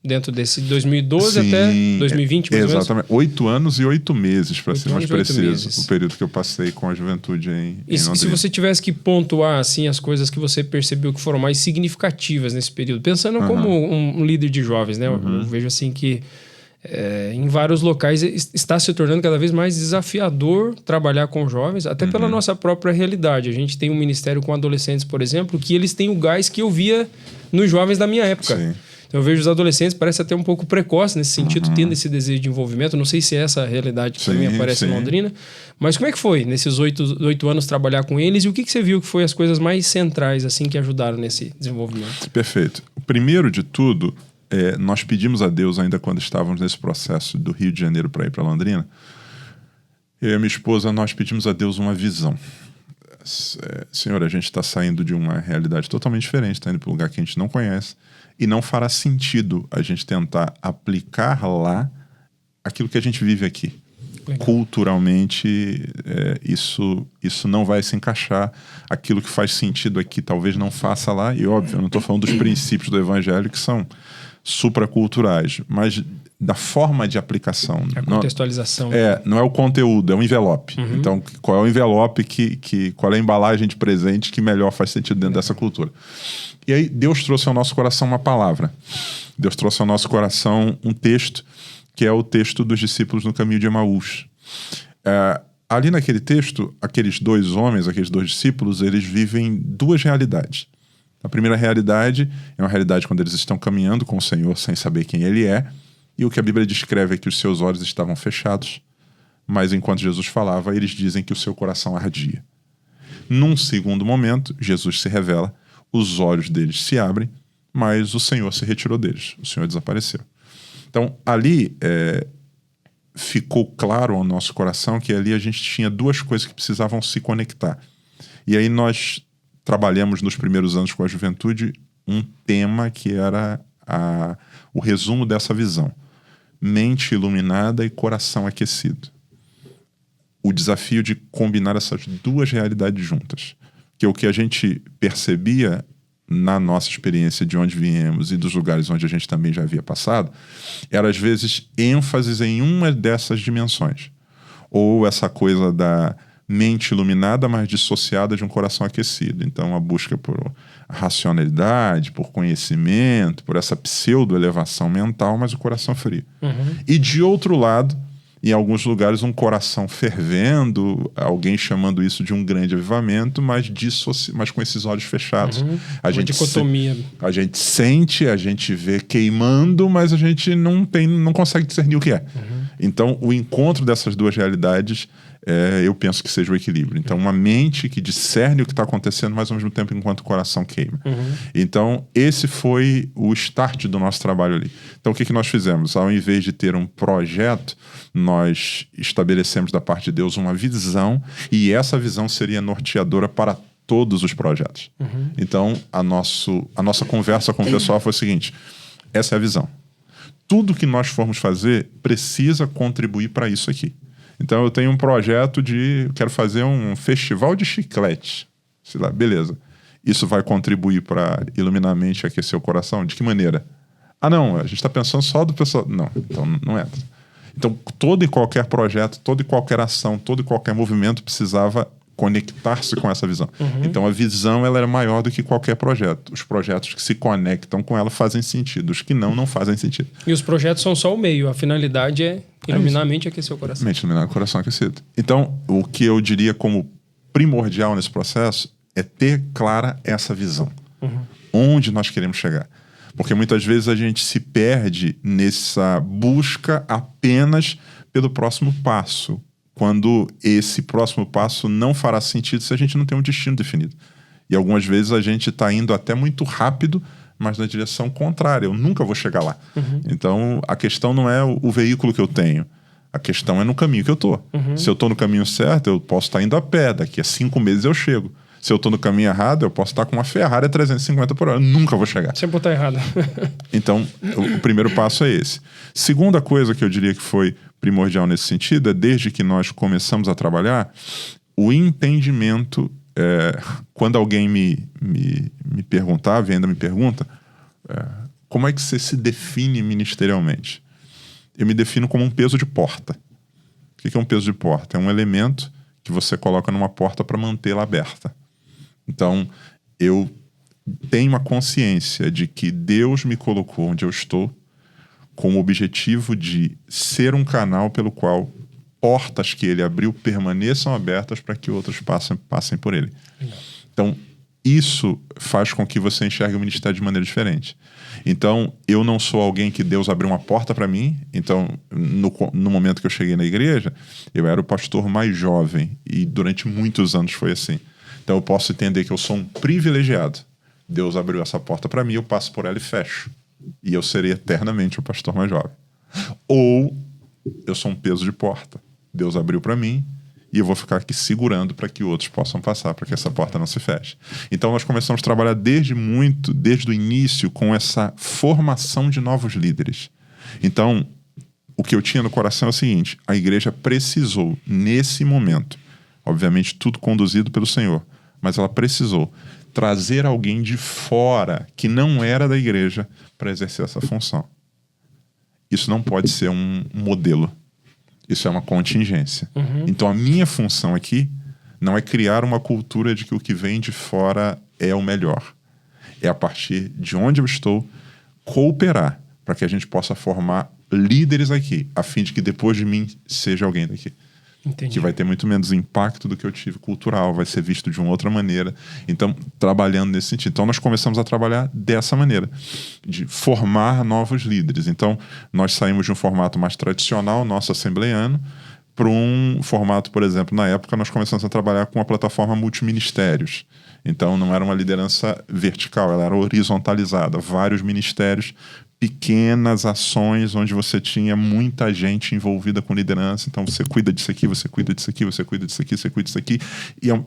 dentro desse 2012 até 2020, mais ou menos? Exatamente. 8 anos e 8 meses, para ser mais preciso. O período que eu passei com a juventude em Londrina. Se você tivesse que pontuar assim, as coisas que você percebeu que foram mais significativas nesse período, pensando como um líder de jovens, né? Eu vejo assim que em vários locais está se tornando cada vez mais desafiador trabalhar com jovens, até pela nossa própria realidade. A gente tem um ministério com adolescentes, por exemplo, que eles têm o gás que eu via nos jovens da minha época. Sim. Então, eu vejo os adolescentes, parece até um pouco precoce nesse sentido, tendo esse desejo de envolvimento. Não sei se é essa a realidade que também aparece em Londrina. Mas como é que foi, nesses 8 anos, trabalhar com eles? E o que você viu que foi as coisas mais centrais assim que ajudaram nesse desenvolvimento? Perfeito. O primeiro de tudo, nós pedimos a Deus, ainda quando estávamos nesse processo do Rio de Janeiro para ir para Londrina, eu e a minha esposa, nós pedimos a Deus uma visão. Senhor, a gente está saindo de uma realidade totalmente diferente, está indo para um lugar que a gente não conhece, e não fará sentido a gente tentar aplicar lá aquilo que a gente vive aqui. Legal. Culturalmente, isso não vai se encaixar. Aquilo que faz sentido aqui talvez não faça lá. E óbvio, eu não estou falando dos princípios do evangelho que são supraculturais, mas da forma de aplicação. A contextualização. Não é o conteúdo, é o envelope. Então, qual é o envelope, qual é a embalagem de presente que melhor faz sentido dentro dessa cultura? E aí, Deus trouxe ao nosso coração uma palavra. Deus trouxe ao nosso coração um texto, que é o texto dos discípulos no caminho de Emaús. Ali naquele texto, aqueles dois discípulos, eles vivem duas realidades. A primeira realidade é uma realidade quando eles estão caminhando com o Senhor sem saber quem Ele é, e o que a Bíblia descreve é que os seus olhos estavam fechados, mas enquanto Jesus falava, eles dizem que o seu coração ardia. Num segundo momento, Jesus se revela, os olhos deles se abrem, mas o Senhor se retirou deles, o Senhor desapareceu. Então, ali ficou claro ao nosso coração que ali a gente tinha duas coisas que precisavam se conectar. E aí nós trabalhamos nos primeiros anos com a juventude um tema que era o resumo dessa visão. Mente iluminada e coração aquecido. O desafio de combinar essas duas realidades juntas. Que o que a gente percebia na nossa experiência de onde viemos e dos lugares onde a gente também já havia passado, era às vezes ênfases em uma dessas dimensões. Ou essa coisa da mente iluminada, mas dissociada de um coração aquecido. Então, a busca por racionalidade, por conhecimento, por essa pseudo-elevação mental, mas o coração frio. E de outro lado, em alguns lugares, um coração fervendo, alguém chamando isso de um grande avivamento, mas com esses olhos fechados. Uma dicotomia. A gente sente, a gente vê queimando, mas a gente não consegue discernir o que é. Então, o encontro dessas duas realidades, eu penso que seja o equilíbrio. Então, uma mente que discerne o que está acontecendo, mas ao mesmo tempo enquanto o coração queima. Então, esse foi o start do nosso trabalho ali. Então, o que nós fizemos? Ao invés de ter um projeto, nós estabelecemos da parte de Deus uma visão, e essa visão seria norteadora para todos os projetos. Então, a nossa conversa com o pessoal foi o seguinte: essa é a visão. Tudo que nós formos fazer precisa contribuir para isso aqui. Então, eu tenho um projeto quero fazer um festival de chiclete. Sei lá, beleza. Isso vai contribuir para iluminar a mente e aquecer o coração? De que maneira? Não, a gente está pensando só do pessoal. Não, então não é. Então, todo e qualquer projeto, toda e qualquer ação, todo e qualquer movimento precisava conectar-se com essa visão. Então, a visão ela era maior do que qualquer projeto. Os projetos que se conectam com ela fazem sentido. Os que não fazem sentido. E os projetos são só o meio. A finalidade é iluminar a mente e aquecer o coração. Mente, iluminar o coração aquecido. Então, o que eu diria como primordial nesse processo é ter clara essa visão. Onde nós queremos chegar. Porque muitas vezes a gente se perde nessa busca apenas pelo próximo passo, quando esse próximo passo não fará sentido se a gente não tem um destino definido. E algumas vezes a gente está indo até muito rápido, mas na direção contrária. Eu nunca vou chegar lá. Então, a questão não é o veículo que eu tenho. A questão é no caminho que eu estou. Se eu estou no caminho certo, eu posso estar indo a pé. Daqui a 5 meses eu chego. Se eu estou no caminho errado, eu posso estar com uma Ferrari a 350 por hora. Eu nunca vou chegar. Sempre está errado. Então, o primeiro passo é esse. Segunda coisa que eu diria que foi primordial nesse sentido é, desde que nós começamos a trabalhar, o entendimento. Quando alguém me perguntava, e ainda me pergunta, como é que você se define ministerialmente? Eu me defino como um peso de porta. O que é um peso de porta? É um elemento que você coloca numa porta para mantê-la aberta. Então, eu tenho a consciência de que Deus me colocou onde eu estou com o objetivo de ser um canal pelo qual portas que ele abriu permaneçam abertas para que outros passem por ele. Então, isso faz com que você enxergue o ministério de maneira diferente. Então, eu não sou alguém que Deus abriu uma porta para mim. Então, no momento que eu cheguei na igreja, eu era o pastor mais jovem e durante muitos anos foi assim. Então, eu posso entender que eu sou um privilegiado. Deus abriu essa porta para mim, eu passo por ela e fecho. E eu serei eternamente o pastor mais jovem. Ou eu sou um peso de porta. Deus abriu para mim e eu vou ficar aqui segurando para que outros possam passar, para que essa porta não se feche. Então, nós começamos a trabalhar desde o início, com essa formação de novos líderes. Então, o que eu tinha no coração é o seguinte: a igreja precisou, nesse momento, obviamente tudo conduzido pelo Senhor, mas ela precisou trazer alguém de fora, que não era da igreja, para exercer essa função. Isso não pode ser um modelo. Isso é uma contingência. Então, a minha função aqui não é criar uma cultura de que o que vem de fora é o melhor. É, a partir de onde eu estou, cooperar para que a gente possa formar líderes aqui, a fim de que depois de mim seja alguém daqui. Entendi. Que vai ter muito menos impacto do que eu tive cultural, vai ser visto de uma outra maneira. Então, trabalhando nesse sentido. Então, nós começamos a trabalhar dessa maneira, de formar novos líderes. Então, nós saímos de um formato mais tradicional, nosso assembleiano, para um formato, por exemplo, na época nós começamos a trabalhar com uma plataforma multiministérios. Então, não era uma liderança vertical, ela era horizontalizada. Vários ministérios, pequenas ações onde você tinha muita gente envolvida com liderança. Então, você cuida disso aqui, você cuida disso aqui, você cuida disso aqui, você cuida disso aqui.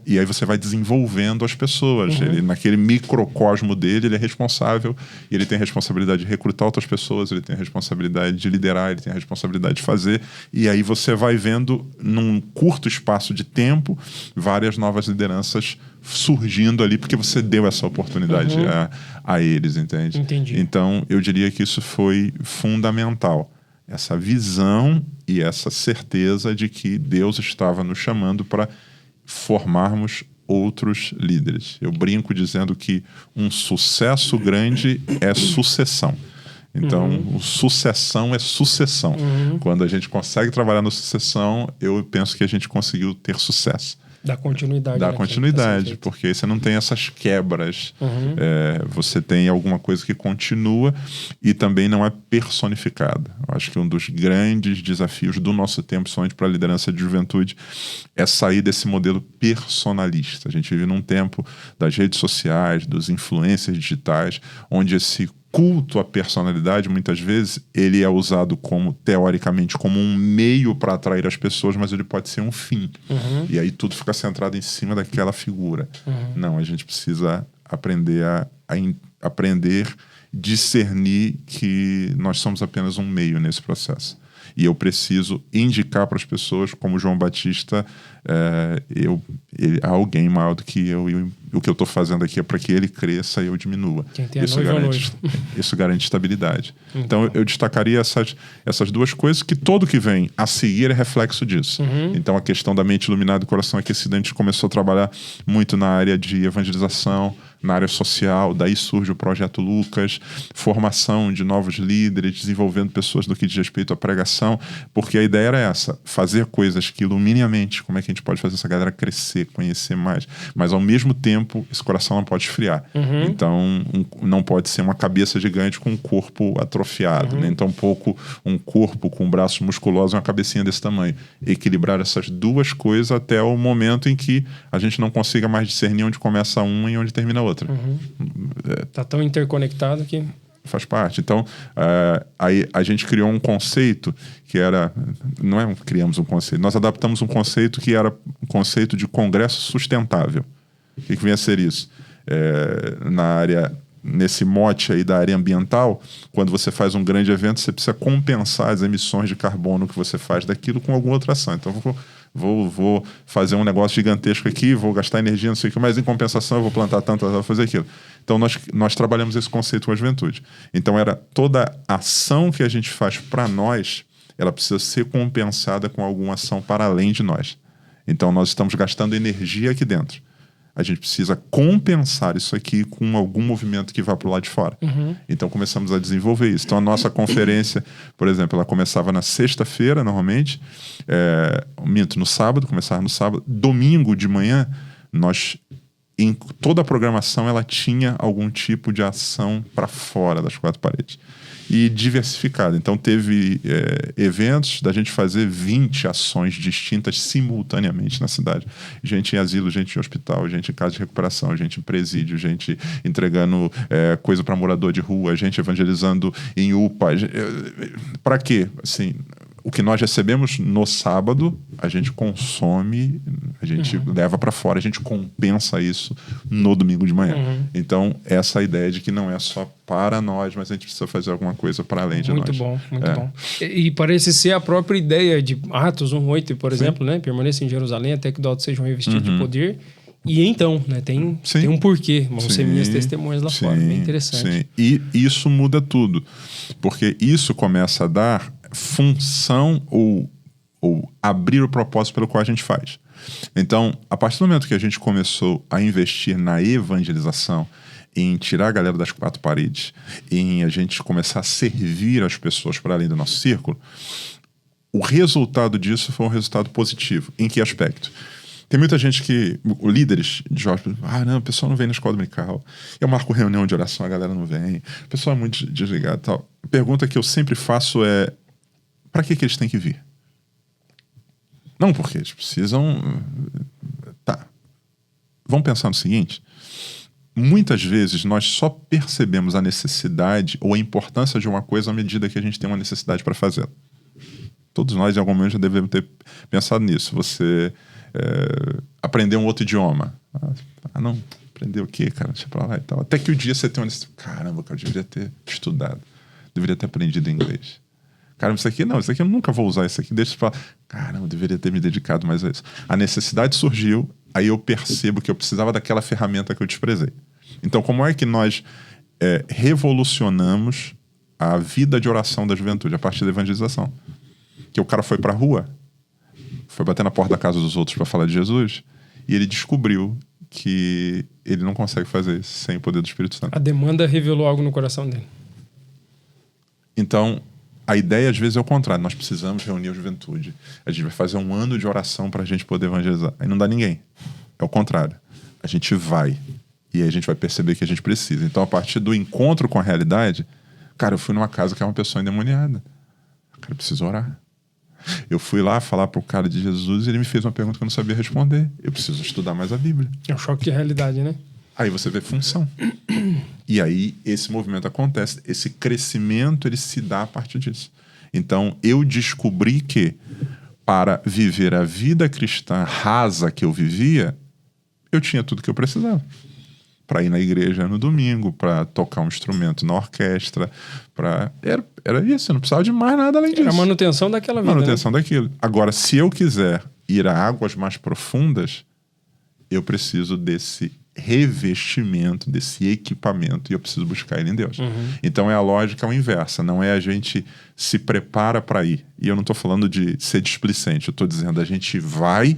E aí você vai desenvolvendo as pessoas. Ele, naquele microcosmo dele, ele é responsável. E ele tem a responsabilidade de recrutar outras pessoas, ele tem a responsabilidade de liderar, ele tem a responsabilidade de fazer. E aí você vai vendo, num curto espaço de tempo, várias novas lideranças surgindo ali porque você deu essa oportunidade a eles, entende? Entendi. Então, eu diria que isso foi fundamental. Essa visão e essa certeza de que Deus estava nos chamando para formarmos outros líderes. Eu brinco dizendo que um sucesso grande é sucessão. Então, sucessão é sucessão. Quando a gente consegue trabalhar na sucessão, eu penso que a gente conseguiu ter sucesso. Dá continuidade. Dá né, continuidade, porque você não tem essas quebras. Você tem alguma coisa que continua e também não é personificada. Eu acho que um dos grandes desafios do nosso tempo, somente para a liderança de juventude, é sair desse modelo personalista. A gente vive num tempo das redes sociais, dos influencers digitais, onde esse culto à personalidade, muitas vezes, ele é usado como, teoricamente, como um meio para atrair as pessoas, mas ele pode ser um fim. E aí tudo fica centrado em cima daquela figura. Não, a gente precisa aprender aprender, discernir que nós somos apenas um meio nesse processo. E eu preciso indicar para as pessoas, como João Batista, alguém maior do que eu, e o que eu estou fazendo aqui é para que ele cresça e eu diminua. Quem tem isso garante, isso garante estabilidade. Então, eu destacaria essas duas coisas, que tudo que vem a seguir é reflexo disso. Então, a questão da mente iluminada e coração aquecido, a gente começou a trabalhar muito na área de evangelização, na área social, daí surge o Projeto Lucas, formação de novos líderes, desenvolvendo pessoas do que diz respeito à pregação, porque a ideia era essa, fazer coisas que iluminem a mente, como é que a gente pode fazer essa galera crescer, conhecer mais, mas ao mesmo tempo, esse coração não pode esfriar. Então, não pode ser uma cabeça gigante com um corpo atrofiado, nem tampouco um corpo com braços musculosos e uma cabecinha desse tamanho. Equilibrar essas duas coisas até o momento em que a gente não consiga mais discernir onde começa uma e onde termina a outra. Tá tão interconectado que... Faz parte. Então, aí a gente criou um conceito que era... criamos um conceito. Nós adaptamos um conceito que era um conceito de congresso sustentável. O que vem a ser isso? Nesse mote aí da área ambiental, quando você faz um grande evento, você precisa compensar as emissões de carbono que você faz daquilo com alguma outra ação. Então, vou fazer um negócio gigantesco aqui, vou gastar energia, não sei o que, mas em compensação eu vou plantar tanto, vou fazer aquilo. Então, nós trabalhamos esse conceito com a juventude. Então, toda ação que a gente faz para nós, ela precisa ser compensada com alguma ação para além de nós. Então, nós estamos gastando energia aqui dentro. A gente precisa compensar isso aqui com algum movimento que vá para o lado de fora. Então, começamos a desenvolver isso. Então, a nossa conferência, por exemplo, ela começava na sexta-feira, normalmente. No sábado, começava no sábado. Domingo de manhã, em toda a programação, ela tinha algum tipo de ação para fora das quatro paredes. E diversificada. Então, teve eventos da gente fazer 20 ações distintas simultaneamente na cidade. Gente em asilo, gente em hospital, gente em casa de recuperação, gente em presídio, gente entregando coisa para morador de rua, gente evangelizando em UPA. Para quê? Assim, o que nós recebemos no sábado, a gente consome, a gente leva para fora, a gente compensa isso no domingo de manhã. Então, essa ideia de que não é só para nós, mas a gente precisa fazer alguma coisa para além de nós. Muito bom. E parece ser a própria ideia de Atos 1:8, por exemplo, né? Permaneça em Jerusalém até que do alto sejam revestidos de poder. E então, né? Tem um porquê. Vão ser minhas testemunhas lá fora. Bem interessante. Sim. E isso muda tudo. Porque isso começa a dar função ou abrir o propósito pelo qual a gente faz. Então, a partir do momento que a gente começou a investir na evangelização, em tirar a galera das quatro paredes, em a gente começar a servir as pessoas para além do nosso círculo, o resultado disso foi um resultado positivo. Em que aspecto? Tem muita gente líderes de jovens, não, o pessoal não vem na escola dominical. Eu marco reunião de oração, a galera não vem. O pessoal é muito desligado e tal. A pergunta que eu sempre faço é, para que eles têm que vir? Não, porque eles precisam... Tá. Vamos pensar no seguinte. Muitas vezes nós só percebemos a necessidade ou a importância de uma coisa à medida que a gente tem uma necessidade para fazê-la. Todos nós, em algum momento, já devemos ter pensado nisso. Você aprender um outro idioma. Não, aprender o quê, cara? Deixa pra lá e tal. Até que o dia você tem uma necessidade. Caramba, cara, eu deveria ter estudado. Deveria ter aprendido inglês. Caramba, isso aqui eu nunca vou usar isso aqui. Deixa eu falar. Caramba, eu deveria ter me dedicado mais a isso. A necessidade surgiu, aí eu percebo que eu precisava daquela ferramenta que eu desprezei. Então, como é que nós revolucionamos a vida de oração da juventude a partir da evangelização? Que o cara foi para a rua, foi bater na porta da casa dos outros para falar de Jesus, e ele descobriu que ele não consegue fazer isso sem o poder do Espírito Santo. A demanda revelou algo no coração dele. Então, a ideia às vezes é o contrário. Nós precisamos reunir a juventude. A gente vai fazer um ano de oração para a gente poder evangelizar. Aí não dá ninguém. É o contrário. A gente vai. E aí a gente vai perceber que a gente precisa. Então, a partir do encontro com a realidade, cara, eu fui numa casa que é uma pessoa endemoniada. Cara, eu preciso orar. Eu fui lá falar pro cara de Jesus e ele me fez uma pergunta que eu não sabia responder. Eu preciso estudar mais a Bíblia. É um choque de realidade, né? Aí você vê função. E aí esse movimento acontece. Esse crescimento, ele se dá a partir disso. Então, eu descobri que para viver a vida cristã rasa que eu vivia, eu tinha tudo que eu precisava. Para ir na igreja no domingo, para tocar um instrumento na orquestra, era isso, eu não precisava de mais nada além disso. Era a manutenção daquela vida. Manutenção daquilo. Agora, se eu quiser ir a águas mais profundas, eu preciso desse revestimento, desse equipamento, e eu preciso buscar ele em Deus. Então é a lógica inversa, não é a gente se prepara para ir. E eu não estou falando de ser displicente, eu estou dizendo a gente vai,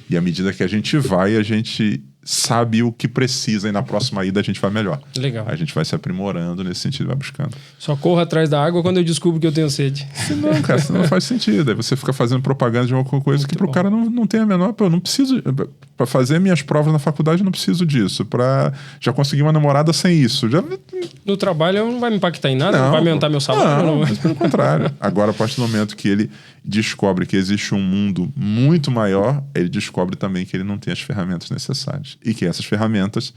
e à medida que a gente vai, a gente sabe o que precisa, e na próxima ida a gente vai melhor. Legal. A gente vai se aprimorando nesse sentido, vai buscando. Só corro atrás da água quando eu descubro que eu tenho sede. Não, cara, isso não faz sentido. Aí você fica fazendo propaganda de uma coisa muito que pro cara não tem a menor... Pô, eu não preciso... Para fazer minhas provas na faculdade, eu não preciso disso. Para já conseguir uma namorada sem isso. Já... No trabalho não vai me impactar em nada? Não vai aumentar meu salário? Não, mas pelo contrário. Agora, a partir do momento que ele descobre que existe um mundo muito maior, ele descobre também que ele não tem as ferramentas necessárias. E que essas ferramentas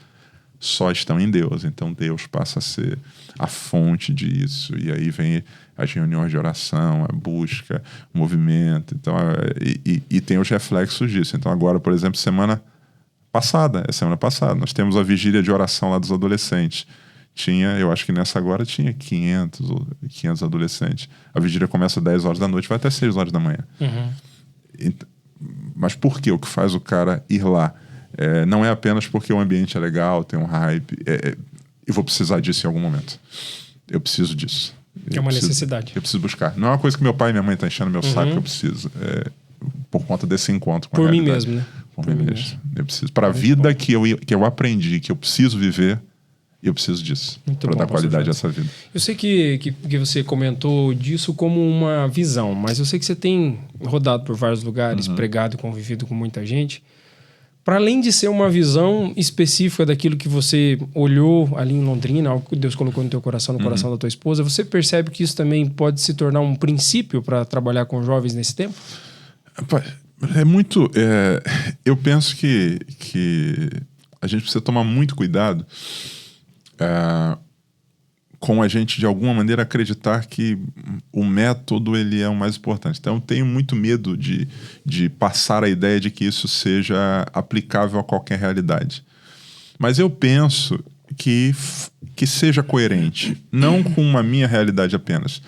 só estão em Deus. Então, Deus passa a ser a fonte disso. E aí vem as reuniões de oração, a busca, o movimento. Então, e tem os reflexos disso. Então, agora, por exemplo, semana passada, nós temos a vigília de oração lá dos adolescentes. Eu acho que nessa agora tinha 500 adolescentes. A vigília começa às 10 horas da noite, vai até 6 horas da manhã. Mas por quê? O que faz o cara ir lá? Não é apenas porque o ambiente é legal, tem um hype. Eu vou precisar disso em algum momento. Eu preciso disso. É uma necessidade. Eu preciso buscar. Não é uma coisa que meu pai e minha mãe estão enchendo meu saco que eu preciso. Por conta desse encontro com a realidade. Por mim mesmo, né? Por mim mesmo. Eu preciso. Para a vida que eu aprendi, que eu preciso viver, eu preciso disso. Para dar qualidade a essa vida. Eu sei que você comentou disso como uma visão, mas eu sei que você tem rodado por vários lugares, pregado e convivido com muita gente. Para além de ser uma visão específica daquilo que você olhou ali em Londrina, algo que Deus colocou no teu coração, no coração da tua esposa, você percebe que isso também pode se tornar um princípio para trabalhar com jovens nesse tempo? É muito... eu penso que a gente precisa tomar muito cuidado com a gente, de alguma maneira, acreditar que o método ele é o mais importante. Então, eu tenho muito medo de passar a ideia de que isso seja aplicável a qualquer realidade. Mas eu penso que seja coerente, não com a minha realidade apenas.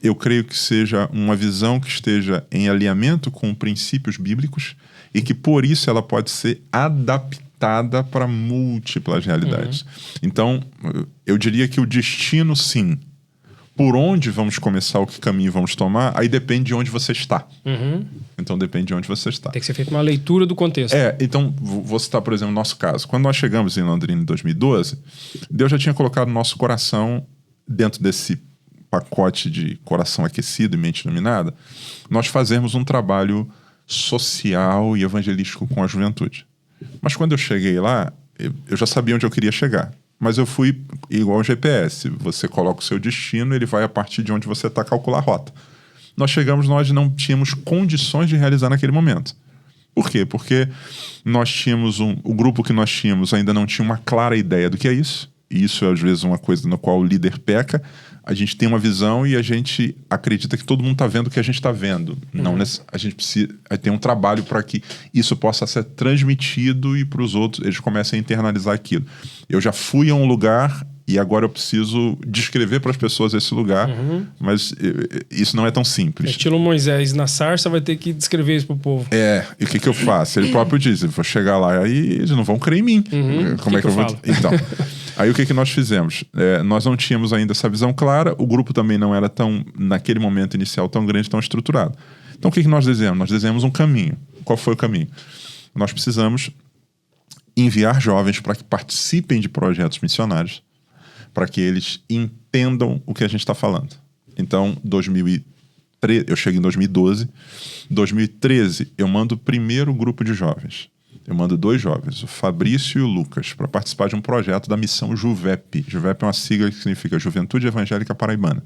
Eu creio que seja uma visão que esteja em alinhamento com princípios bíblicos e que, por isso, ela pode ser adaptada para múltiplas realidades. Então, eu diria que o destino, sim. Por onde vamos começar, o que caminho vamos tomar, aí depende de onde você está. Então, depende de onde você está. Tem que ser feita uma leitura do contexto. Então, vou citar, por exemplo, o nosso caso. Quando nós chegamos em Londrina em 2012, Deus já tinha colocado no nosso coração, dentro desse pacote de coração aquecido e mente iluminada, nós fazermos um trabalho social e evangelístico com a juventude. Mas quando eu cheguei lá, eu já sabia onde eu queria chegar. Mas eu fui igual ao GPS. Você coloca o seu destino, ele vai a partir de onde você está calcular a rota. Nós chegamos, nós não tínhamos condições de realizar naquele momento. Por quê? Porque nós tínhamos o grupo que nós tínhamos ainda não tinha uma clara ideia do que é isso. E isso é, às vezes, uma coisa na qual o líder peca. A gente tem uma visão e a gente acredita que todo mundo está vendo o que a gente está vendo. Não, a gente precisa ter um trabalho para que isso possa ser transmitido e para os outros eles comecem a internalizar aquilo. Eu já fui a um lugar E agora eu preciso descrever para as pessoas esse lugar, mas isso não é tão simples. Estilo Moisés na sarça, vai ter que descrever isso pro povo. E o que eu faço? Ele próprio diz, eu vou chegar lá e eles não vão crer em mim. Como é que eu vou... Então, aí o que nós fizemos? Nós não tínhamos ainda essa visão clara, o grupo também não era tão, naquele momento inicial, tão grande, tão estruturado. Então o que nós desenhamos? Nós desenhamos um caminho. Qual foi o caminho? Nós precisamos enviar jovens para que participem de projetos missionários, para que eles entendam o que a gente está falando. Então, eu chego em 2012. 2013, eu mando o primeiro grupo de jovens. Eu mando 2 jovens, o Fabrício e o Lucas, para participar de um projeto da missão JUVEP. JUVEP é uma sigla que significa Juventude Evangélica Paraibana.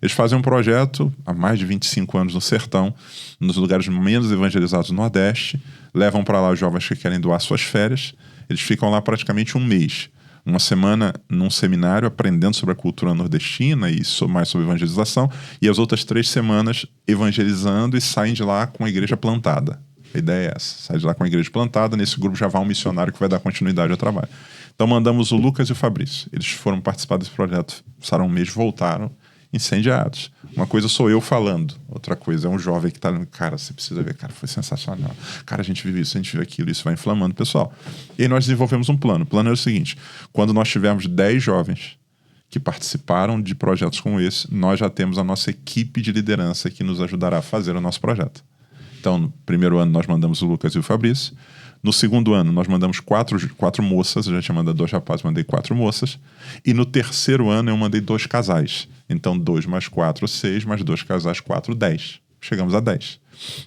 Eles fazem um projeto há mais de 25 anos no sertão, nos lugares menos evangelizados do Nordeste, levam para lá os jovens que querem doar suas férias. Eles ficam lá praticamente um mês. Uma semana num seminário aprendendo sobre a cultura nordestina e mais sobre evangelização, e as outras 3 semanas evangelizando e saem de lá com a igreja plantada. A ideia é essa, sai de lá com a igreja plantada, nesse grupo já vai um missionário que vai dar continuidade ao trabalho. Então mandamos o Lucas e o Fabrício. Eles foram participar desse projeto, passaram um mês, voltaram incendiados. Uma coisa sou eu falando, outra coisa é um jovem que está ali, cara, você precisa ver, cara, foi sensacional. Cara, a gente viu isso, a gente viu aquilo, isso vai inflamando o pessoal. E aí nós desenvolvemos um plano. O plano é o seguinte, quando nós tivermos 10 jovens que participaram de projetos como esse, nós já temos a nossa equipe de liderança que nos ajudará a fazer o nosso projeto. Então, no primeiro ano nós mandamos o Lucas e o Fabrício. No segundo ano, nós mandamos 4 moças. Eu já tinha mandado 2 rapazes, mandei 4 moças. E no terceiro ano, eu mandei 2 casais. Então, 2 mais 4, 6, mais 2 casais, 4, 10. Chegamos a 10.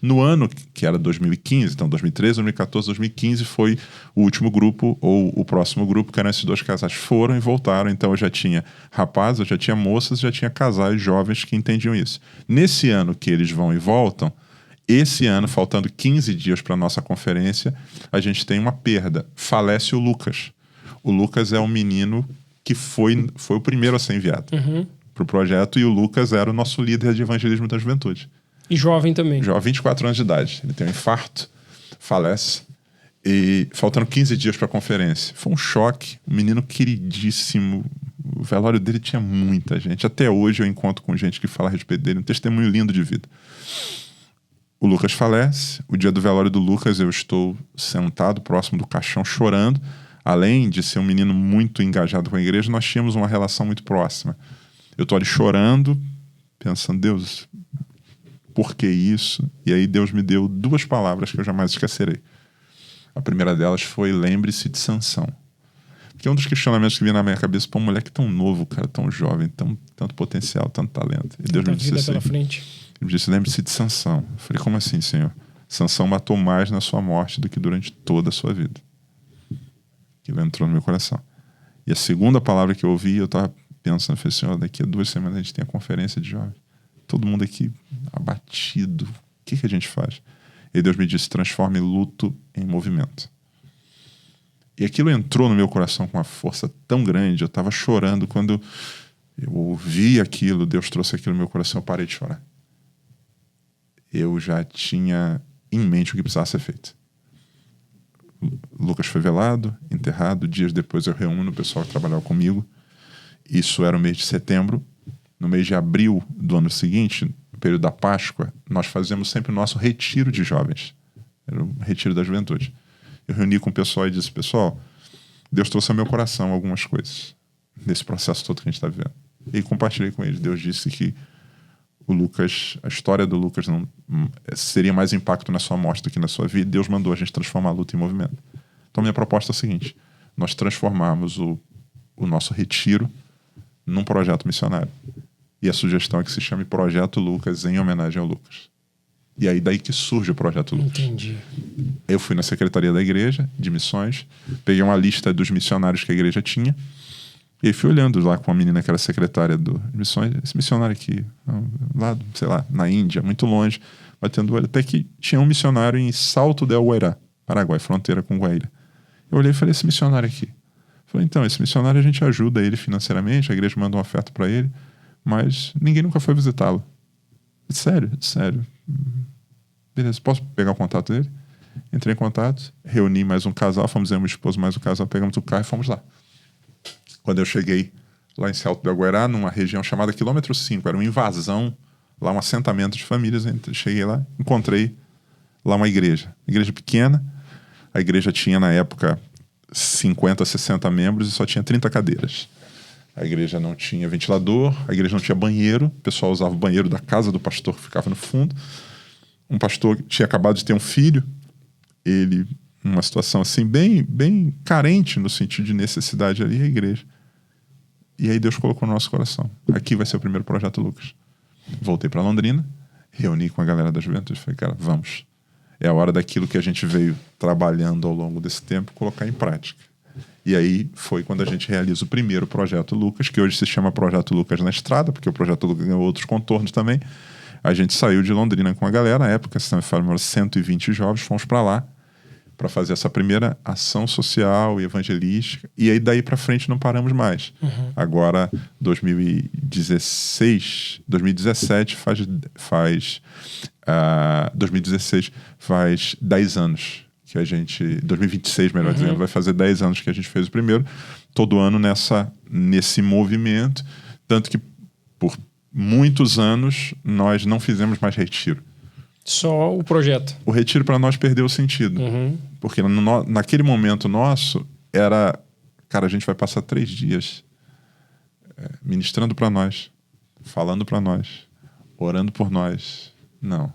No ano, que era 2015, então 2013, 2014, 2015 foi o último grupo, ou o próximo grupo, que eram esses 2 casais. Foram e voltaram. Então, eu já tinha rapazes, eu já tinha moças, já tinha casais jovens que entendiam isso. Nesse ano que eles vão e voltam, esse ano, faltando 15 dias para a nossa conferência, a gente tem uma perda. Falece o Lucas. O Lucas é um menino que foi o primeiro a ser enviado para o projeto, e o Lucas era o nosso líder de evangelismo da juventude. E jovem também. 24 anos de idade. Ele tem um infarto, falece, e faltando 15 dias para a conferência. Foi um choque, um menino queridíssimo. O velório dele tinha muita gente. Até hoje eu encontro com gente que fala a respeito dele, um testemunho lindo de vida. O Lucas falece. O dia do velório do Lucas, eu estou sentado próximo do caixão chorando. Além de ser um menino muito engajado com a igreja, nós tínhamos uma relação muito próxima. Eu estou ali chorando, pensando, Deus, por que isso? E aí Deus me deu 2 palavras que eu jamais esquecerei. A primeira delas foi, lembre-se de Sansão. Porque um dos questionamentos que vinha na minha cabeça, pô, um moleque tão novo, cara, tão jovem, tanto potencial, tanto talento. E Deus me disse assim, pela frente. Ele me disse, lembre-se de Sansão. Eu falei, como assim, Senhor? Sansão matou mais na sua morte do que durante toda a sua vida. Aquilo entrou no meu coração. E a segunda palavra que eu ouvi, eu estava pensando, falei, Senhor, daqui a 2 semanas a gente tem a conferência de jovens. Todo mundo aqui abatido. O que a gente faz? E Deus me disse, transforme luto em movimento. E aquilo entrou no meu coração com uma força tão grande, eu estava chorando. Quando eu ouvi aquilo, Deus trouxe aquilo no meu coração, eu parei de chorar. Eu já tinha em mente o que precisava ser feito. Lucas foi velado, enterrado. Dias depois eu reúno o pessoal que trabalhava comigo. Isso era o mês de setembro. No mês de abril do ano seguinte, no período da Páscoa, nós fazíamos sempre o nosso retiro de jovens. Era o retiro da juventude. Eu reuni com o pessoal e disse, pessoal, Deus trouxe ao meu coração algumas coisas nesse processo todo que a gente está vivendo. E compartilhei com eles. Deus disse que o Lucas, a história do Lucas não seria mais impacto na sua morte do que na sua vida. Deus mandou a gente transformar a luta em movimento. Então, minha proposta é a seguinte: nós transformarmos o nosso retiro num projeto missionário. E a sugestão é que se chame Projeto Lucas, em homenagem ao Lucas. E aí daí que surge o Projeto Lucas. Entendi. Eu fui na secretaria da igreja, de missões, peguei uma lista dos missionários que a igreja tinha, e fui olhando lá com a menina que era secretária de missões, esse missionário aqui, lá, sei lá, na Índia, muito longe, batendo olho, até que tinha um missionário em Salto del Guairá, Paraguai, fronteira com Guaíra. Eu olhei e falei, esse missionário aqui. Falei, então, esse missionário a gente ajuda ele financeiramente, a igreja manda uma oferta para ele, mas ninguém nunca foi visitá-lo. Sério. Beleza, posso pegar o contato dele? Entrei em contato, reuni mais um casal, fomos eu e meu esposo mais um casal, pegamos o carro e fomos lá. Quando eu cheguei lá em Celto do Aguairá, numa região chamada Quilômetro 5. Era uma invasão, lá um assentamento de famílias. Cheguei lá, encontrei lá uma igreja pequena. A igreja tinha, na época, 50, 60 membros e só tinha 30 cadeiras. A igreja não tinha ventilador, a igreja não tinha banheiro. O pessoal usava o banheiro da casa do pastor, que ficava no fundo. Um pastor tinha acabado de ter um filho. Ele, numa situação assim, bem carente no sentido de necessidade ali, a igreja. E aí Deus colocou no nosso coração. Aqui vai ser o primeiro projeto Lucas. Voltei para Londrina, reuni com a galera da juventude e falei, cara, vamos. É a hora daquilo que a gente veio trabalhando ao longo desse tempo, colocar em prática. E aí foi quando a gente realiza o primeiro projeto Lucas, que hoje se chama Projeto Lucas na Estrada, porque o projeto Lucas ganhou outros contornos também. A gente saiu de Londrina com a galera, na época, se não me falha, 120 jovens, fomos para lá para fazer essa primeira ação social e evangelística. E aí daí para frente não paramos mais. Agora, 2017 2016 faz 10 anos que a gente... 2026, melhor dizendo, vai fazer 10 anos que a gente fez o primeiro. Todo ano nesse movimento. Tanto que por muitos anos nós não fizemos mais retiro. Só o projeto. O retiro para nós perdeu o sentido. Porque naquele momento nosso era... Cara, a gente vai passar 3 dias ministrando para nós, falando para nós, orando por nós. Não.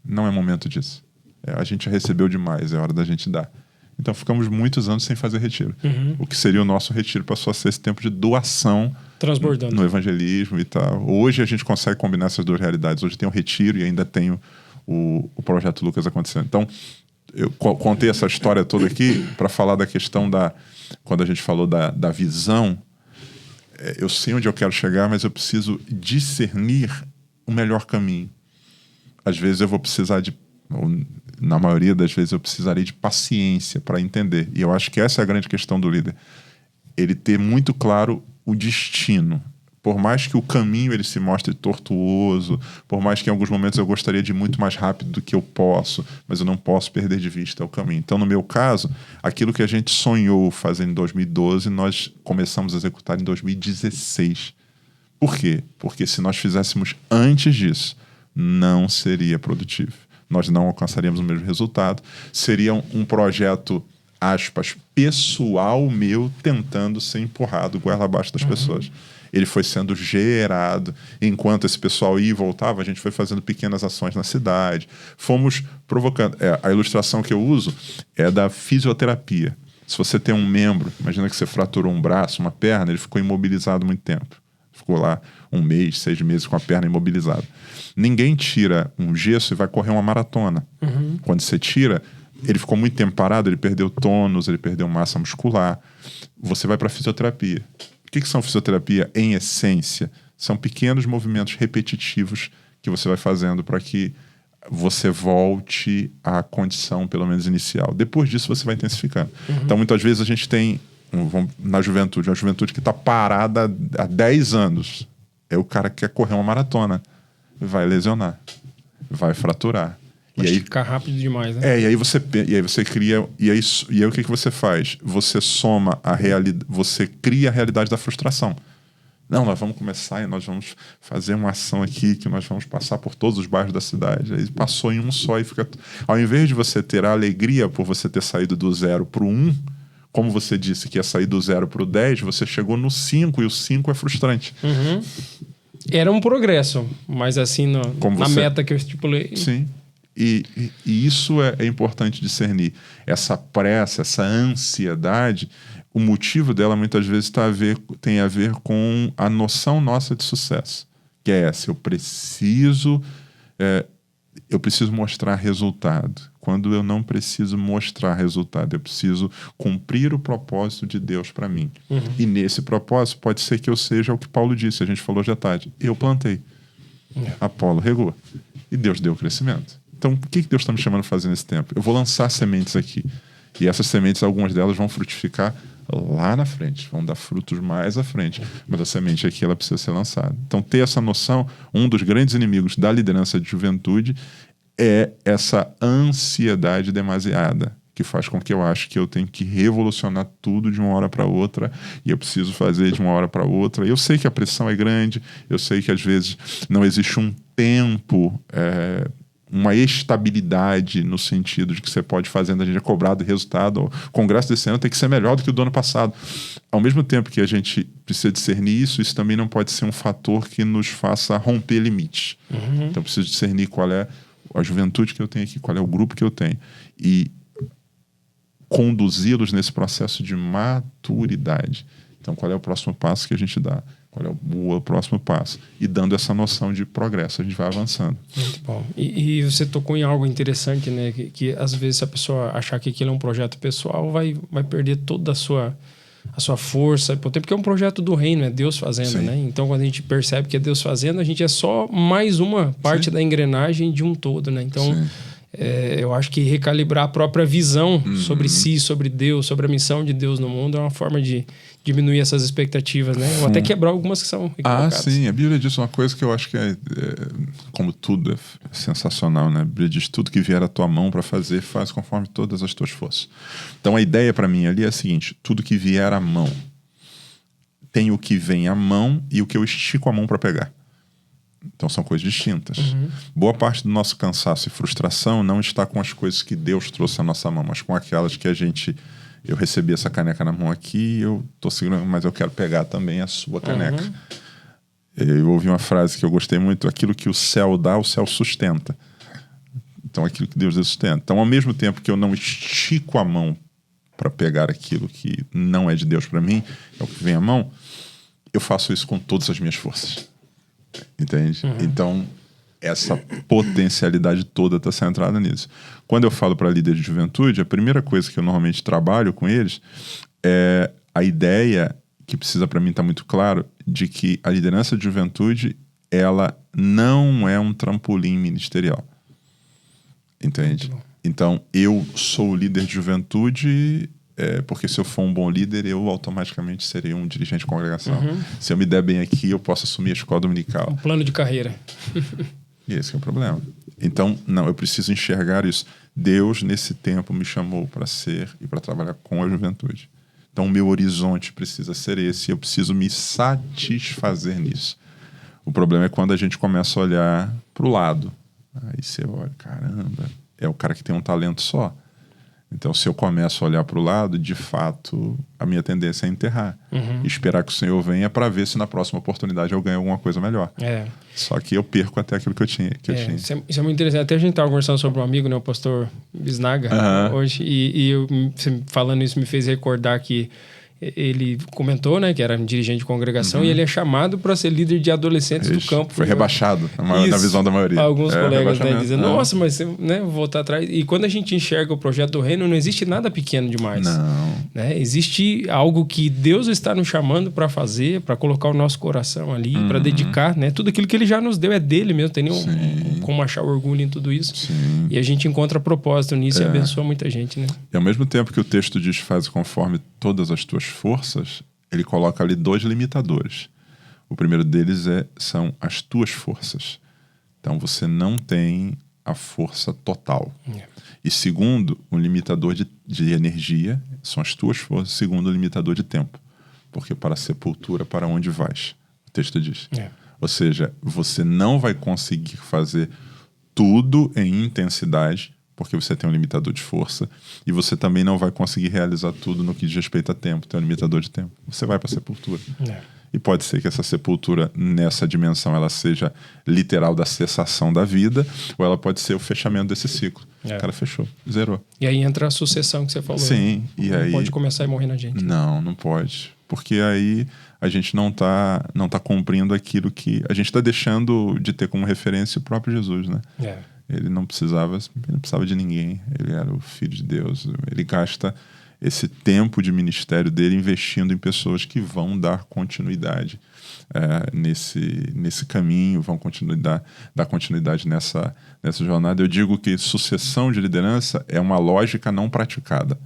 Não é momento disso. A gente já recebeu demais, é hora da gente dar. Então ficamos muitos anos sem fazer retiro. O que seria o nosso retiro passou a ser esse tempo de doação transbordando no evangelismo e tal. Hoje a gente consegue combinar essas duas realidades. Hoje tem o retiro e ainda tem o Projeto Lucas acontecendo. Então, eu contei essa história toda aqui para falar da questão quando a gente falou da visão. Eu sei onde eu quero chegar, mas eu preciso discernir o melhor caminho. Às vezes eu vou precisar na maioria das vezes eu precisarei de paciência para entender. E eu acho que essa é a grande questão do líder. Ele ter muito claro o destino. Por mais que o caminho ele se mostre tortuoso, por mais que em alguns momentos eu gostaria de ir muito mais rápido do que eu posso, mas eu não posso perder de vista o caminho. Então, no meu caso, aquilo que a gente sonhou fazer em 2012, nós começamos a executar em 2016. Por quê? Porque se nós fizéssemos antes disso, não seria produtivo. Nós não alcançaríamos o mesmo resultado. Seria um projeto, aspas, pessoal meu, tentando ser empurrado goela abaixo das pessoas. Ele foi sendo gerado. Enquanto esse pessoal ia e voltava, a gente foi fazendo pequenas ações na cidade. Fomos provocando. A ilustração que eu uso é da fisioterapia. Se você tem um membro, imagina que você fraturou um braço, uma perna, ele ficou imobilizado muito tempo. Ficou lá 1 mês, 6 meses com a perna imobilizada. Ninguém tira um gesso e vai correr uma maratona. Quando você tira, ele ficou muito tempo parado, ele perdeu tônus, ele perdeu massa muscular. Você vai para a fisioterapia. O que são fisioterapia em essência? São pequenos movimentos repetitivos que você vai fazendo para que você volte à condição, pelo menos inicial. Depois disso, você vai intensificando. Então, muitas vezes a gente tem, na juventude, uma juventude que está parada há 10 anos. É o cara que quer correr uma maratona. Vai lesionar. Vai fraturar. Vai ficar rápido demais, né? E aí você cria... E aí o que você faz? Você soma a realidade... Você cria a realidade da frustração. Não, nós vamos começar e nós vamos fazer uma ação aqui que nós vamos passar por todos os bairros da cidade. Aí passou em um só e fica... Ao invés de você ter a alegria por você ter saído do 0 para o 1, como você disse que ia sair do 0 para o 10, você chegou no 5 e o 5 é frustrante. Era um progresso, mas assim, na meta que eu estipulei... Sim. E isso é importante discernir. Essa pressa, essa ansiedade, o motivo dela muitas vezes tem a ver com a noção nossa de sucesso. Que é essa, eu preciso mostrar resultado. Quando eu não preciso mostrar resultado, eu preciso cumprir o propósito de Deus para mim. E nesse propósito pode ser que eu seja o que Paulo disse, a gente falou já tarde. Eu plantei, Apolo regou, e Deus deu o crescimento. Então, o que Deus está me chamando a fazer nesse tempo? Eu vou lançar sementes aqui. E essas sementes, algumas delas vão frutificar lá na frente. Vão dar frutos mais à frente. Mas a semente aqui, ela precisa ser lançada. Então, ter essa noção, um dos grandes inimigos da liderança de juventude é essa ansiedade demasiada. que faz com que eu ache que eu tenho que revolucionar tudo de uma hora para outra e eu preciso fazer de uma hora para outra. Eu sei que a pressão é grande, eu sei que às vezes não existe um tempo, uma estabilidade no sentido de que você pode fazendo, a gente é cobrado resultado. O congresso desse ano tem que ser melhor do que o do ano passado. Ao mesmo tempo que a gente precisa discernir isso também não pode ser um fator que nos faça romper limites. Então eu preciso discernir qual é a juventude que eu tenho aqui, qual é o grupo que eu tenho e conduzi-los nesse processo de maturidade. Então qual é o próximo passo que a gente dá? Qual é o próximo passo? E dando essa noção de progresso, a gente vai avançando. Muito bom. E você tocou em algo interessante, né? Que às vezes se a pessoa achar que aquilo é um projeto pessoal, vai perder toda a sua força, porque é um projeto do reino, é Deus fazendo, né? Então, quando a gente percebe que é Deus fazendo, a gente é só mais uma parte da engrenagem de um todo, né? Então, eu acho que recalibrar a própria visão sobre si, sobre Deus, sobre a missão de Deus no mundo é uma forma de diminuir essas expectativas, né? Ou até quebrar algumas que são equivocadas. Sim. A Bíblia diz uma coisa que eu acho que como tudo, é sensacional, né? A Bíblia diz: tudo que vier à tua mão para fazer, faz conforme todas as tuas forças. Então, a ideia para mim ali é a seguinte: tudo que vier à mão. Tem o que vem à mão e o que eu estico a mão para pegar. Então, são coisas distintas. Boa parte do nosso cansaço e frustração não está com as coisas que Deus trouxe à nossa mão, mas com aquelas que eu recebi essa caneca na mão aqui, eu estou segurando, mas eu quero pegar também a sua caneca. Eu ouvi uma frase que eu gostei muito: aquilo que o céu dá, o céu sustenta. Então, aquilo que Deus sustenta. Então, ao mesmo tempo que eu não estico a mão para pegar aquilo que não é de Deus para mim, é o que vem à mão, eu faço isso com todas as minhas forças. Entende? Então, essa potencialidade toda está centrada nisso. Quando eu falo para líderes de juventude, a primeira coisa que eu normalmente trabalho com eles é a ideia, que precisa para mim estar muito claro, de que a liderança de juventude, ela não é um trampolim ministerial. Entende? Então, eu sou o líder de juventude porque se eu for um bom líder, eu automaticamente serei um dirigente de congregação. Se eu me der bem aqui, eu posso assumir a escola dominical. Um plano de carreira. E esse é o problema. Então, não, eu preciso enxergar isso. Deus, nesse tempo, me chamou para ser e para trabalhar com a juventude. Então, o meu horizonte precisa ser esse e eu preciso me satisfazer nisso. O problema é quando a gente começa a olhar para o lado. Aí você olha, caramba, é o cara que tem um talento só. Então, se eu começo a olhar para o lado, de fato, a minha tendência é enterrar. E esperar que o Senhor venha para ver se na próxima oportunidade eu ganho alguma coisa melhor. Só que eu perco até aquilo que eu tinha. Isso é muito interessante. Até a gente estava conversando sobre um amigo, né, o pastor Bisnaga, hoje, e você falando isso me fez recordar que ele comentou, né, que era um dirigente de congregação, e ele é chamado para ser líder de adolescentes do campo. Foi rebaixado, na visão da maioria. Alguns colegas, né, dizem, nossa, mas você, né, vou voltar atrás. E quando a gente enxerga o projeto do reino, não existe nada pequeno demais. Não. Né? Existe algo que Deus está nos chamando para fazer, para colocar o nosso coração ali, para dedicar, né? Tudo aquilo que ele já nos deu é dele mesmo, tem nenhum como achar orgulho em tudo isso. Sim. E a gente encontra propósito nisso e abençoa muita gente, né? E ao mesmo tempo que o texto diz: faz conforme todas as tuas forças, ele coloca ali 2 limitadores. O primeiro deles são as tuas forças. Então você não tem a força total. E segundo, um limitador de energia são as tuas forças. Segundo, um limitador de tempo. Porque para a sepultura, para onde vais? O texto diz. Ou seja, você não vai conseguir fazer tudo em intensidade, porque você tem um limitador de força, e você também não vai conseguir realizar tudo no que diz respeito a tempo, tem um limitador de tempo. Você vai para a sepultura. E pode ser que essa sepultura, nessa dimensão, ela seja literal da cessação da vida, ou ela pode ser o fechamento desse ciclo. O cara fechou, zerou. E aí entra a sucessão que você falou. Sim. Né? E não aí pode começar e morrer na gente. Não pode. Porque aí a gente não tá cumprindo aquilo que... A gente está deixando de ter como referência o próprio Jesus, né? Ele não precisava de ninguém. Ele era o Filho de Deus. Ele gasta esse tempo de ministério dele investindo em pessoas que vão dar continuidade nesse caminho, vão dar continuidade nessa jornada. Eu digo que sucessão de liderança é uma lógica não praticada.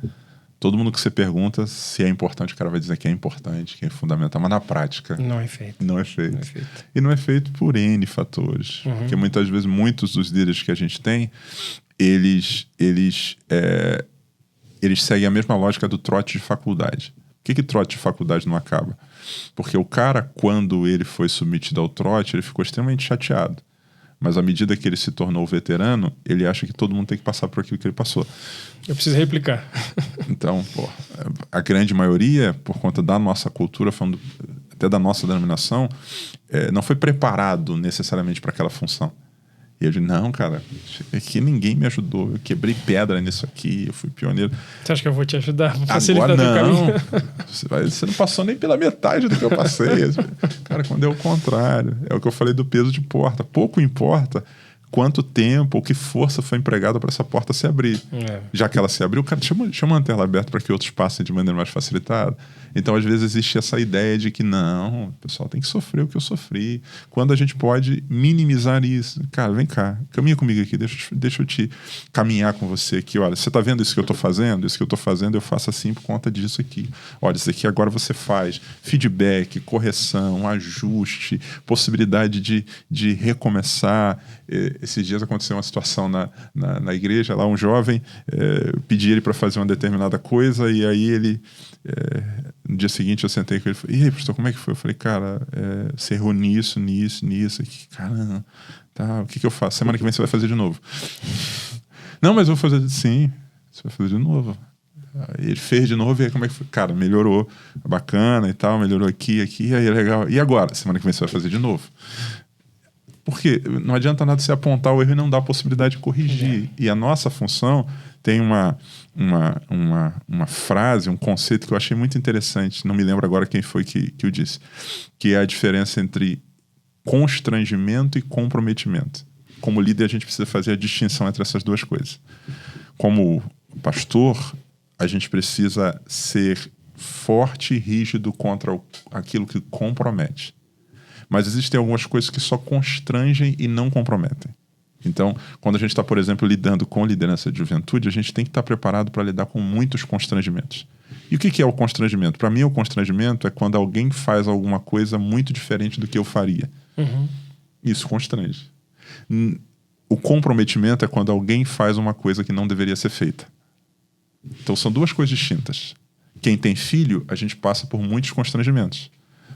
Todo mundo que você pergunta se é importante, o cara vai dizer que é importante, que é fundamental, mas na prática não é feito. Não é feito. E não é feito por N fatores. Porque muitas vezes, muitos dos líderes que a gente tem, eles eles seguem a mesma lógica do trote de faculdade. Por que trote de faculdade não acaba? Porque o cara, quando ele foi submetido ao trote, ele ficou extremamente chateado. Mas à medida que ele se tornou veterano, ele acha que todo mundo tem que passar por aquilo que ele passou. Eu preciso replicar. Então, a grande maioria, por conta da nossa cultura, falando até da nossa denominação, não foi preparado necessariamente para aquela função. E eu digo, não, cara, aqui ninguém me ajudou. Eu quebrei pedra nisso aqui, eu fui pioneiro. Você acha que eu vou te ajudar? Facilitar agora teu não. caminho? Você não passou nem pela metade do que eu passei. Cara, quando é o contrário. É o que eu falei do peso de porta. Pouco importa quanto tempo ou que força foi empregada para essa porta se abrir. Já que ela se abriu, o cara deixa uma tela aberta para que outros passem de maneira mais facilitada. Então, às vezes, existe essa ideia de que não, o pessoal tem que sofrer o que eu sofri. Quando a gente pode minimizar isso. Cara, vem cá, caminha comigo aqui, deixa eu te caminhar com você aqui. Olha, você está vendo isso que eu estou fazendo? Isso que eu estou fazendo eu faço assim por conta disso aqui. Olha, isso aqui agora você faz. Feedback, correção, ajuste, possibilidade de recomeçar. Esses dias aconteceu uma situação na igreja, lá um jovem pedi ele para fazer uma determinada coisa e aí ele... no dia seguinte eu sentei com ele e falei, e aí, pastor, como é que foi? Eu falei, cara, você errou nisso aqui, caramba, tá, o que eu faço? Semana que vem você vai fazer de novo. Não, mas eu vou fazer, sim, você vai fazer de novo. Aí ele fez de novo e aí como é que foi? Cara, melhorou, bacana e tal, melhorou aqui, aí é legal. E agora? Semana que vem você vai fazer de novo. Porque não adianta nada você apontar o erro e não dar a possibilidade de corrigir. E a nossa função tem uma frase, um conceito que eu achei muito interessante, não me lembro agora quem foi que o disse, que é a diferença entre constrangimento e comprometimento. Como líder, a gente precisa fazer a distinção entre essas duas coisas. Como pastor, a gente precisa ser forte e rígido contra aquilo que compromete. Mas existem algumas coisas que só constrangem e não comprometem. Então, quando a gente está, por exemplo, lidando com liderança de juventude, a gente tem que estar preparado para lidar com muitos constrangimentos. E o que é o constrangimento? Para mim, o constrangimento é quando alguém faz alguma coisa muito diferente do que eu faria. Uhum. Isso constrange. O comprometimento é quando alguém faz uma coisa que não deveria ser feita. Então, são duas coisas distintas. Quem tem filho, a gente passa por muitos constrangimentos.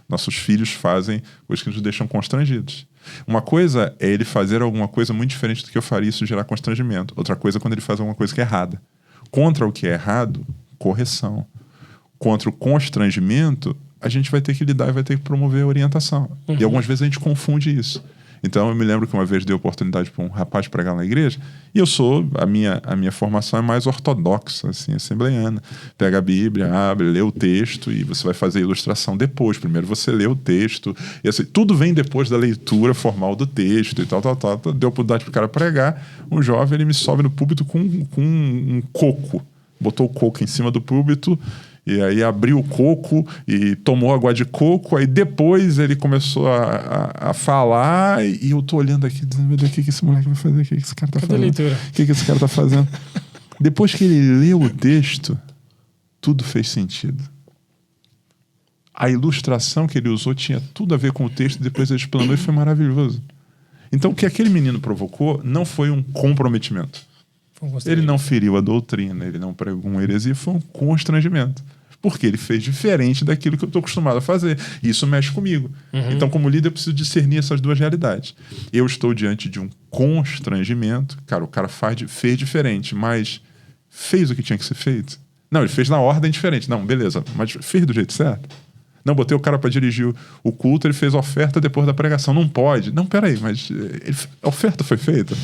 Nossos filhos fazem coisas que nos deixam constrangidos. Uma coisa é ele fazer alguma coisa muito diferente do que eu faria, isso gerar constrangimento. Outra coisa é quando ele faz alguma coisa que é errada. Contra o que é errado, correção. Contra o constrangimento, a gente vai ter que lidar e vai ter que promover a orientação. Uhum. E algumas vezes a gente confunde isso. Então eu me lembro que uma vez dei oportunidade para um rapaz pregar na igreja e a minha formação é mais ortodoxa, assim, assembleiana. Pega a Bíblia, abre, lê o texto e você vai fazer a ilustração depois. Primeiro você lê o texto e assim, tudo vem depois da leitura formal do texto e tal. Deu oportunidade para o cara pregar. Um jovem, ele me sobe no púlpito com um coco. Botou o coco em cima do púlpito e aí abriu o coco e tomou água de coco. Aí depois ele começou a falar e eu tô olhando aqui dizendo, meu Deus, o que esse moleque vai fazer? O que esse cara tá fazendo? O que esse cara tá fazendo? Depois que ele leu o texto, tudo fez sentido. A ilustração que ele usou tinha tudo a ver com o texto, depois ele explanou e foi maravilhoso. Então o que aquele menino provocou não foi um comprometimento. Ele não feriu a doutrina, ele não pregou uma heresia, foi um constrangimento. Porque ele fez diferente daquilo que eu estou acostumado a fazer. E isso mexe comigo. Uhum. Então, como líder, eu preciso discernir essas duas realidades. Eu estou diante de um constrangimento. Cara, o cara fez diferente, mas fez o que tinha que ser feito? Não, ele fez na ordem diferente. Não, beleza, mas fez do jeito certo? Não, botei o cara para dirigir o culto, ele fez a oferta depois da pregação. Não pode. Não, peraí, mas a oferta foi feita?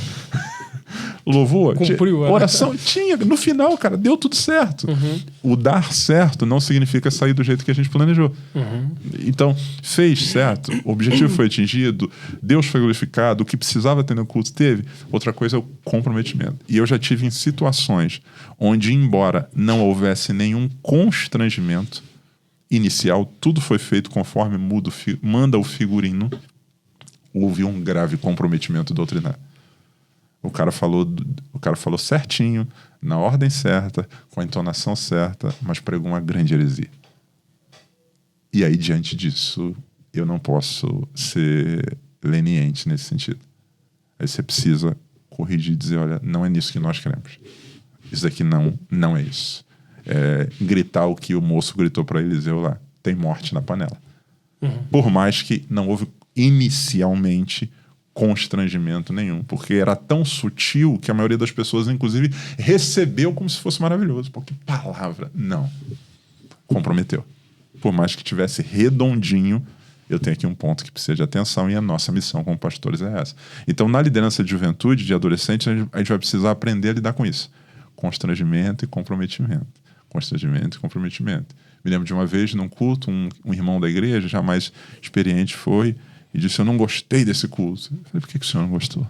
Louvor, cumpriu, oração, tinha, no final, cara, deu tudo certo. Uhum. O dar certo não significa sair do jeito que a gente planejou. Uhum. Então, fez certo, o objetivo foi atingido, Deus foi glorificado, o que precisava ter no culto teve. Outra coisa é o comprometimento. E eu já tive em situações onde, embora não houvesse nenhum constrangimento inicial, tudo foi feito conforme manda o figurino, houve um grave comprometimento doutrinário. O cara falou certinho, na ordem certa, com a entonação certa, mas pregou uma grande heresia. E aí, diante disso, eu não posso ser leniente nesse sentido. Aí você precisa corrigir e dizer, olha, não é nisso que nós queremos. Isso aqui não é isso. gritar o que o moço gritou para Eliseu lá. Tem morte na panela. Por mais que não houve inicialmente constrangimento nenhum, porque era tão sutil que a maioria das pessoas, inclusive, recebeu como se fosse maravilhoso. Pô, que palavra! Não. Comprometeu. Por mais que tivesse redondinho, eu tenho aqui um ponto que precisa de atenção e a nossa missão como pastores é essa. Então, na liderança de juventude, de adolescente, a gente vai precisar aprender a lidar com isso. Constrangimento e comprometimento. Constrangimento e comprometimento. Me lembro de uma vez, num culto, um irmão da igreja, já mais experiente, foi e disse: eu não gostei desse culto. Eu falei: por que o senhor não gostou?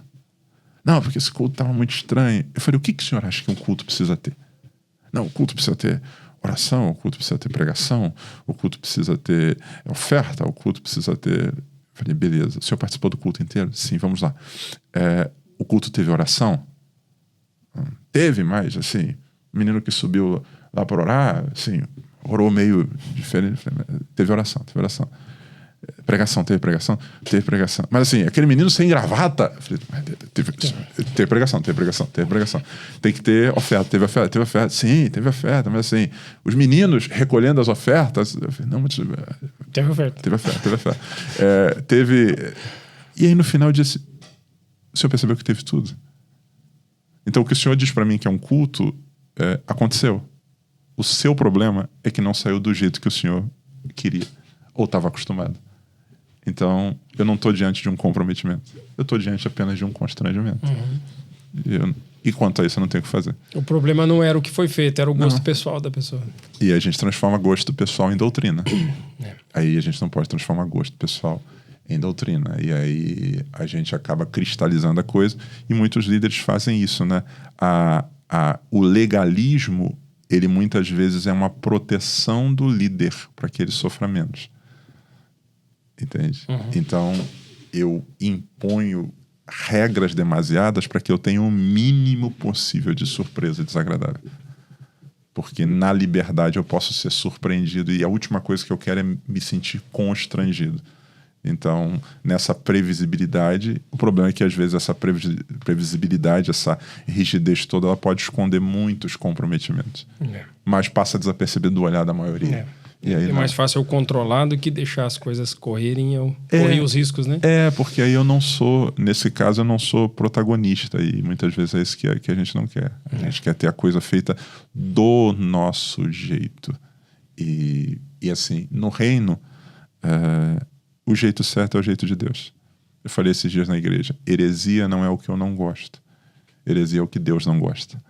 Não, porque esse culto estava muito estranho. Eu falei: o que o senhor acha que um culto precisa ter? Não, o culto precisa ter oração, o culto precisa ter pregação, o culto precisa ter oferta, o culto precisa ter... Eu falei: beleza. O senhor participou do culto inteiro? Sim, vamos lá. O culto teve oração? Teve, mas, assim, o menino que subiu lá para orar, assim, orou meio diferente. Teve oração, teve oração. Pregação, teve pregação? Teve pregação. Mas assim, aquele menino sem gravata... Teve pregação, teve pregação, teve pregação. Tem que ter oferta, teve oferta, teve oferta. Sim, teve oferta, mas assim, os meninos recolhendo as ofertas... Eu falei: não, mas... Teve oferta. Teve oferta, teve oferta. E aí no final eu disse: o senhor percebeu que teve tudo? Então o que o senhor diz para mim que é um culto, aconteceu. O seu problema é que não saiu do jeito que o senhor queria ou estava acostumado. Então, eu não estou diante de um comprometimento. Eu estou diante apenas de um constrangimento. E quanto a isso, eu não tenho o que fazer. O problema não era o que foi feito, era o gosto pessoal da pessoa. E a gente transforma gosto pessoal em doutrina. Aí a gente não pode transformar gosto pessoal em doutrina. E aí a gente acaba cristalizando a coisa. E muitos líderes fazem isso, né? O legalismo, ele muitas vezes é uma proteção do líder para que ele sofra menos. Entende? Então, eu imponho regras demasiadas para que eu tenha o mínimo possível de surpresa desagradável. Porque na liberdade eu posso ser surpreendido e a última coisa que eu quero é me sentir constrangido. Então, nessa previsibilidade, o problema é que às vezes essa previsibilidade, essa rigidez toda, ela pode esconder muitos comprometimentos. Mas passa desapercebido do olhar da maioria. E aí, é mais fácil eu controlar do que deixar as coisas correrem e eu correr os riscos, né? Porque aí eu não sou, nesse caso, eu não sou protagonista e muitas vezes é isso que a gente não quer. A gente quer ter a coisa feita do nosso jeito. E assim, no reino, o jeito certo é o jeito de Deus. Eu falei esses dias na igreja: heresia não é o que eu não gosto. Heresia é o que Deus não gosta.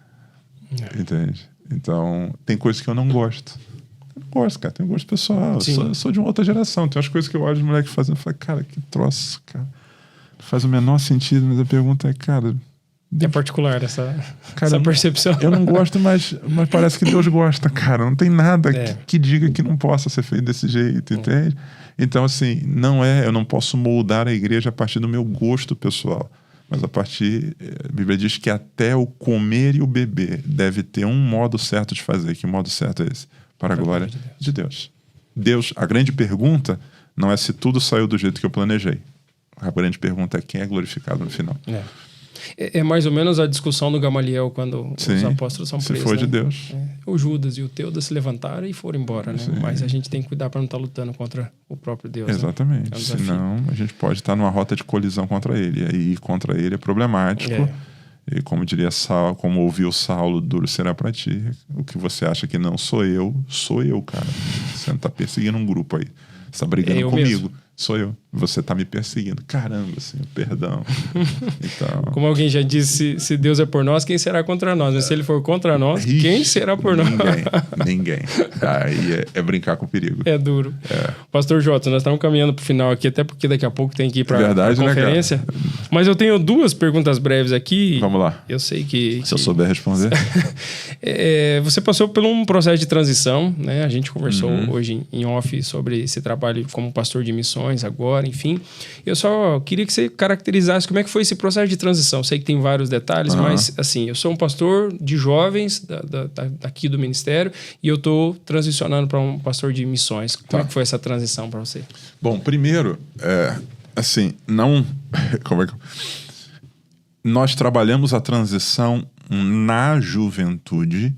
Entende? Então, tem coisas que eu não gosto. Eu não gosto, cara. Tem um gosto pessoal. Sou de uma outra geração. Tem umas coisas que eu olho os moleques fazendo e falo: cara, que troço, cara. Não faz o menor sentido, mas a pergunta é, cara... É particular essa percepção. Eu não gosto, mas parece que Deus gosta, cara. Não tem nada que diga que não possa ser feito desse jeito, entende? Então, assim, eu não posso moldar a igreja a partir do meu gosto pessoal. Mas a Bíblia diz que até o comer e o beber deve ter um modo certo de fazer. Que modo certo é esse? Para a glória de Deus. A grande pergunta não é se tudo saiu do jeito que eu planejei. A grande pergunta é quem é glorificado no final. É mais ou menos a discussão do Gamaliel quando os apóstolos são presos. Se for de Deus. O Judas e o Teudas se levantaram e foram embora, né? Mas a gente tem que cuidar para não estar lutando contra o próprio Deus. Exatamente. Né? Senão a gente pode estar numa rota de colisão contra ele. E aí ir contra ele é problemático. E como diria Saulo, como ouviu Saulo, duro será para ti. O que você acha que não sou eu, cara. Você não está perseguindo um grupo aí. Você está brigando comigo. Mesmo. Sou eu. Você está me perseguindo. Caramba, Senhor, perdão. Então... Como alguém já disse, se Deus é por nós, quem será contra nós? Mas se ele for contra nós, quem será por nós? Ninguém. Aí é brincar com o perigo. É duro. Pastor Jota, nós estamos caminhando para o final aqui, até porque daqui a pouco tem que ir para a conferência. Né, mas eu tenho 2 perguntas breves aqui. Vamos lá. Eu sei que... Se eu souber responder. Você passou por um processo de transição, né? A gente conversou hoje em off sobre esse trabalho como pastor de missões agora, enfim. Eu só queria que você caracterizasse como é que foi esse processo de transição. Sei que tem vários detalhes, mas assim, eu sou um pastor de jovens daqui do ministério e eu estou transicionando para um pastor de missões. Como é que foi essa transição para você? Bom, primeiro, nós trabalhamos a transição na juventude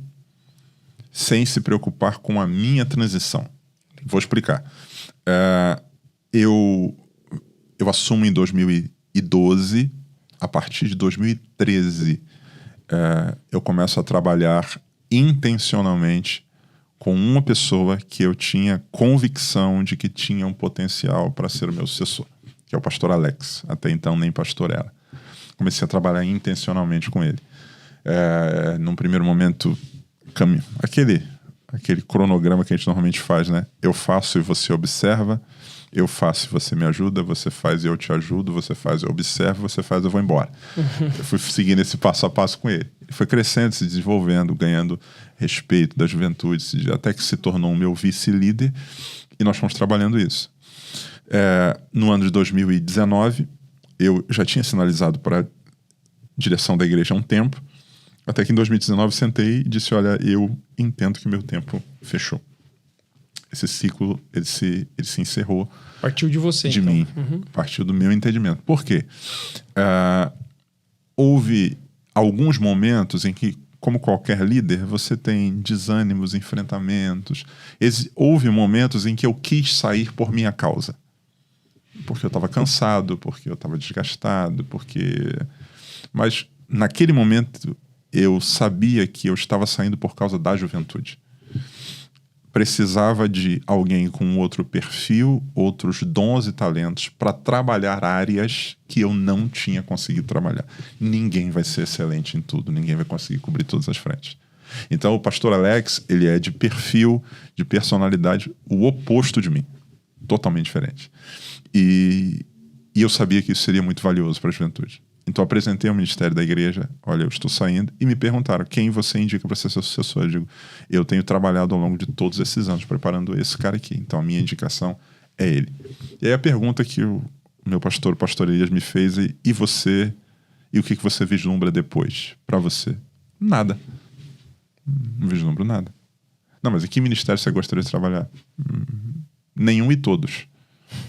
sem se preocupar com a minha transição. Vou explicar. Eu assumo em 2012. A partir de 2013, eu começo a trabalhar intencionalmente com uma pessoa que eu tinha convicção de que tinha um potencial para ser o meu sucessor, que é o pastor Alex. Até então nem pastor era. Comecei a trabalhar intencionalmente com ele. Num primeiro momento, aquele cronograma que a gente normalmente faz, né? Eu faço e você observa, eu faço e você me ajuda, você faz e eu te ajudo, você faz e eu observo, você faz e eu vou embora. Eu fui seguindo esse passo a passo com ele. Ele foi crescendo, se desenvolvendo, ganhando respeito da juventude, até que se tornou o meu vice-líder, e nós fomos trabalhando isso. No ano de 2019, eu já tinha sinalizado para a direção da igreja há um tempo, até que em 2019 eu sentei e disse, olha, eu entendo que o meu tempo fechou. Esse ciclo, ele se encerrou. Partiu de você, de então. mim. Partiu do meu entendimento. Por quê? Houve alguns momentos em que, como qualquer líder, você tem desânimos, enfrentamentos. Houve momentos em que eu quis sair por minha causa. Porque eu estava cansado, porque eu estava desgastado, Mas, naquele momento, eu sabia que eu estava saindo por causa da juventude. Precisava de alguém com outro perfil, outros dons e talentos para trabalhar áreas que eu não tinha conseguido trabalhar. Ninguém vai ser excelente em tudo, ninguém vai conseguir cobrir todas as frentes. Então, o pastor Alex, ele é de perfil, de personalidade, o oposto de mim. Totalmente diferente. E eu sabia que isso seria muito valioso para a juventude. Então, apresentei ao ministério da igreja, olha, eu estou saindo, e me perguntaram, quem você indica para ser seu sucessor? Eu digo, eu tenho trabalhado ao longo de todos esses anos preparando esse cara aqui, então a minha indicação é ele. E aí a pergunta que o meu pastor, o pastor Elias, me fez, e você, e o que você vislumbra depois para você? Nada. Não vislumbro nada. Não, mas em que ministério você gostaria de trabalhar? Nenhum e todos.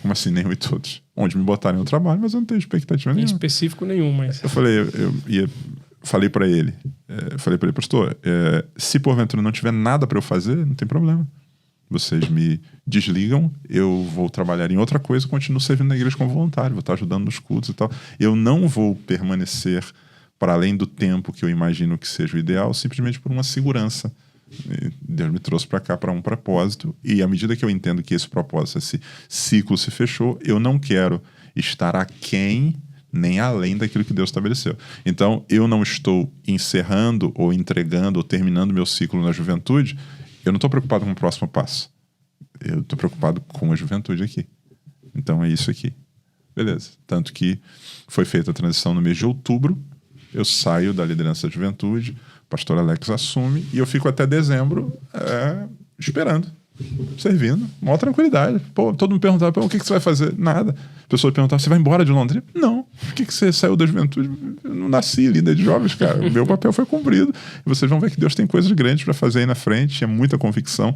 Como assim, nenhum e todos? Onde me botarem no trabalho, mas eu não tenho expectativa nenhuma. Em específico nenhum, mas... Eu falei para ele, pastor, se porventura não tiver nada para eu fazer, não tem problema. Vocês me desligam, eu vou trabalhar em outra coisa, continuo servindo na igreja como voluntário, vou estar ajudando nos cultos e tal. Eu não vou permanecer para além do tempo que eu imagino que seja o ideal, simplesmente por uma segurança. Deus me trouxe para cá para um propósito, e à medida que eu entendo que esse propósito, esse ciclo se fechou, eu não quero estar aquém nem além daquilo que Deus estabeleceu. Então, eu não estou encerrando ou entregando ou terminando meu ciclo na juventude, eu não estou preocupado com o próximo passo. Eu estou preocupado com a juventude aqui. Então, é isso aqui. Beleza. Tanto que foi feita a transição no mês de outubro, eu saio da liderança da juventude, o pastor Alex assume, e eu fico até dezembro esperando, servindo, maior tranquilidade. Pô, todo mundo perguntava, o que você vai fazer? Nada. A pessoa perguntava, você vai embora de Londrina? Não. Por que você saiu da juventude? Eu não nasci líder de jovens, cara. O meu papel foi cumprido. E vocês vão ver que Deus tem coisas grandes para fazer aí na frente, tinha muita convicção.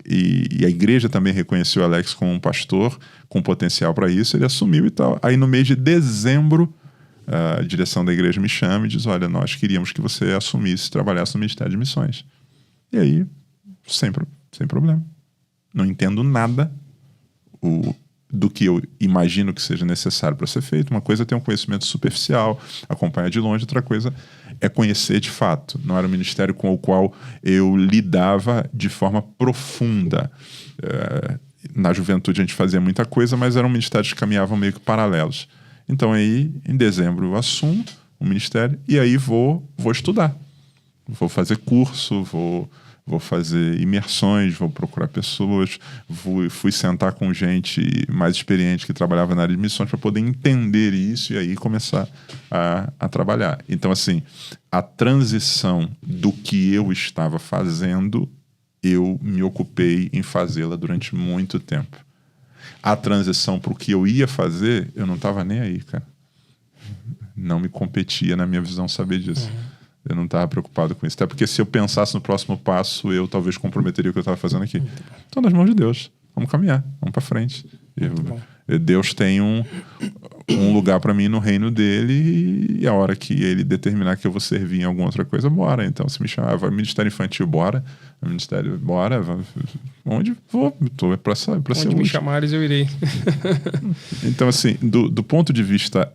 E a igreja também reconheceu o Alex como um pastor com potencial para isso, ele assumiu e tal. Aí no mês de dezembro, a direção da igreja me chama e diz, olha, nós queríamos que você assumisse, trabalhasse no Ministério de Missões. E aí, sem problema. Não entendo nada do que eu imagino que seja necessário para ser feito. Uma coisa é ter um conhecimento superficial, acompanhar de longe, outra coisa é conhecer de fato. Não era um ministério com o qual eu lidava de forma profunda. Na juventude a gente fazia muita coisa, mas eram ministérios que caminhavam meio que paralelos. Então aí, em dezembro, eu assumo o ministério e aí vou estudar. Vou fazer curso, vou fazer imersões, vou procurar pessoas, fui sentar com gente mais experiente que trabalhava na área de missões para poder entender isso e aí começar a trabalhar. Então, assim, a transição do que eu estava fazendo, eu me ocupei em fazê-la durante muito tempo. A transição para o que eu ia fazer, eu não estava nem aí, cara. Não me competia na minha visão saber disso. Eu não estava preocupado com isso. Até porque se eu pensasse no próximo passo, eu talvez comprometeria o que eu estava fazendo aqui. Então, nas mãos de Deus. Vamos caminhar, vamos para frente. Deus tem um lugar para mim no reino dele, e a hora que ele determinar que eu vou servir em alguma outra coisa, bora. Então, se me chamar, vai ministério infantil, bora. Ministério, bora. Onde vou? Tô pra ser Onde me chamares, eu irei. Então, assim, do ponto de vista...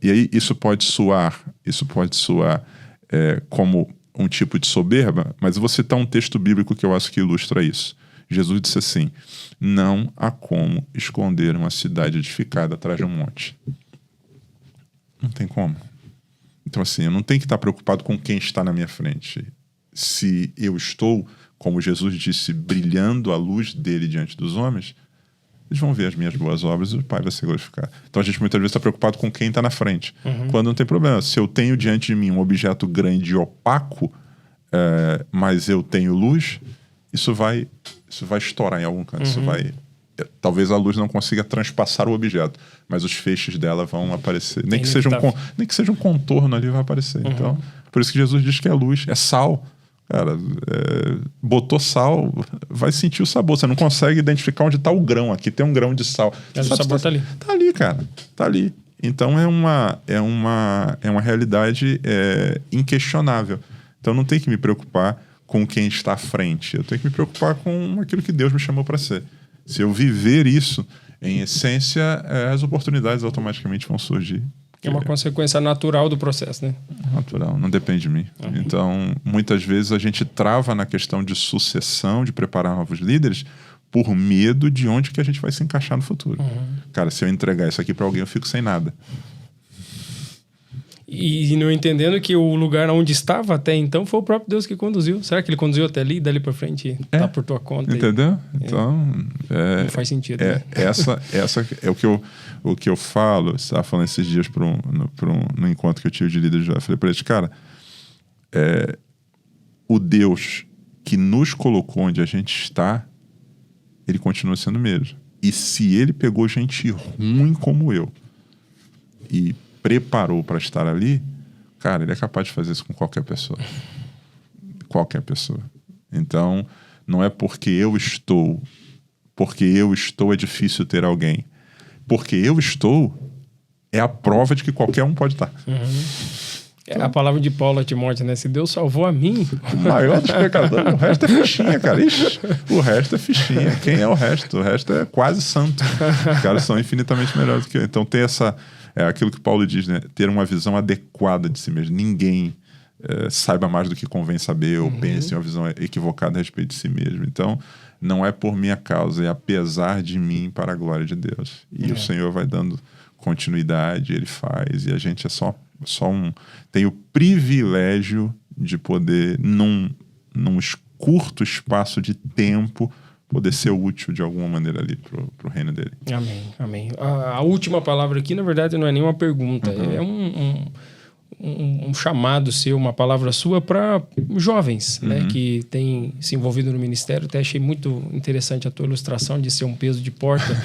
e aí, isso pode soar como um tipo de soberba, mas eu vou citar um texto bíblico que eu acho que ilustra isso. Jesus disse assim: não há como esconder uma cidade edificada atrás de um monte. Não tem como. Então, assim, eu não tenho que estar preocupado com quem está na minha frente. Se eu estou, como Jesus disse, brilhando a luz dele diante dos homens, eles vão ver as minhas boas obras e o Pai vai se glorificar. Então a gente muitas vezes está preocupado com quem está na frente. Quando não tem problema. Se eu tenho diante de mim um objeto grande e opaco, mas eu tenho luz, isso vai estourar em algum canto. Isso vai... Talvez a luz não consiga transpassar o objeto, mas os feixes dela vão aparecer. Nem que seja um contorno ali, vai aparecer. Então, por isso que Jesus diz que é luz, é sal. Cara, botou sal, vai sentir o sabor. Você não consegue identificar onde está o grão. Aqui tem um grão de sal. Mas o sabor está ali. Está ali, cara. Está ali. Então é uma realidade inquestionável. Então não tem que me preocupar com quem está à frente. Eu tenho que me preocupar com aquilo que Deus me chamou para ser. Se eu viver isso, em essência, as oportunidades automaticamente vão surgir. É uma consequência natural do processo, né? Natural, não depende de mim. Então, muitas vezes a gente trava na questão de sucessão, de preparar novos líderes, por medo de onde que a gente vai se encaixar no futuro. Cara, se eu entregar isso aqui para alguém, eu fico sem nada. E não entendendo que o lugar onde estava até então foi o próprio Deus que conduziu. Será que ele conduziu até ali e dali para frente tá por tua conta? Entendeu? Então... não faz sentido, né? Essa é o que eu falo. Você estava falando esses dias no encontro que eu tive de líderes. Eu falei para eles, cara, o Deus que nos colocou onde a gente está, ele continua sendo o mesmo. E se ele pegou gente ruim como eu e preparou para estar ali, cara, ele é capaz de fazer isso com qualquer pessoa. Qualquer pessoa. Então, não é porque eu estou é difícil ter alguém. Porque eu estou é a prova de que qualquer um pode estar. A palavra de Paulo a Timóteo, né? Se Deus salvou a mim... O maior dos pecadores, o resto é fichinha, cara. Ixi, o resto é fichinha. Quem é o resto? O resto é quase santo. Os caras são infinitamente melhores do que eu. Então tem aquilo que Paulo diz, né? Ter uma visão adequada de si mesmo. Ninguém saiba mais do que convém saber ou pense em uma visão equivocada a respeito de si mesmo. Então, não é por minha causa, é apesar de mim para a glória de Deus. E o Senhor vai dando continuidade, ele faz, e a gente é só tem o privilégio de poder, num curto espaço de tempo, poder ser útil de alguma maneira ali pro reino dele. Amém, amém. A última palavra aqui, na verdade, não é nenhuma pergunta, é um chamado seu, uma palavra sua para jovens, né, que têm se envolvido no ministério. Até achei muito interessante a tua ilustração de ser um peso de porta.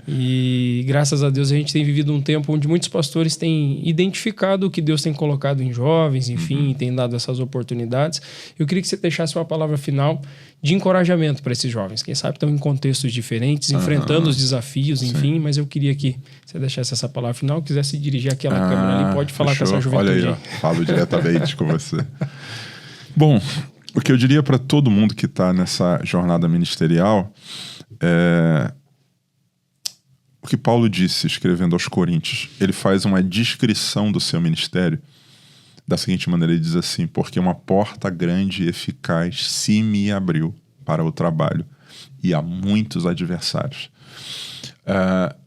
E graças a Deus a gente tem vivido um tempo onde muitos pastores têm identificado o que Deus tem colocado em jovens, enfim, tem dado essas oportunidades. Eu queria que você deixasse uma palavra final de encorajamento para esses jovens. Quem sabe estão em contextos diferentes, enfrentando os desafios, enfim, mas eu queria que você deixasse essa palavra final, quisesse dirigir aquela câmera ali, pode falar fechou. Com essa juventude. Olha aí, ó, falo diretamente com você. Bom, o que eu diria para todo mundo que está nessa jornada ministerial o que Paulo disse escrevendo aos Coríntios. Ele faz uma descrição do seu ministério da seguinte maneira, ele diz assim: porque uma porta grande e eficaz se me abriu para o trabalho e há muitos adversários.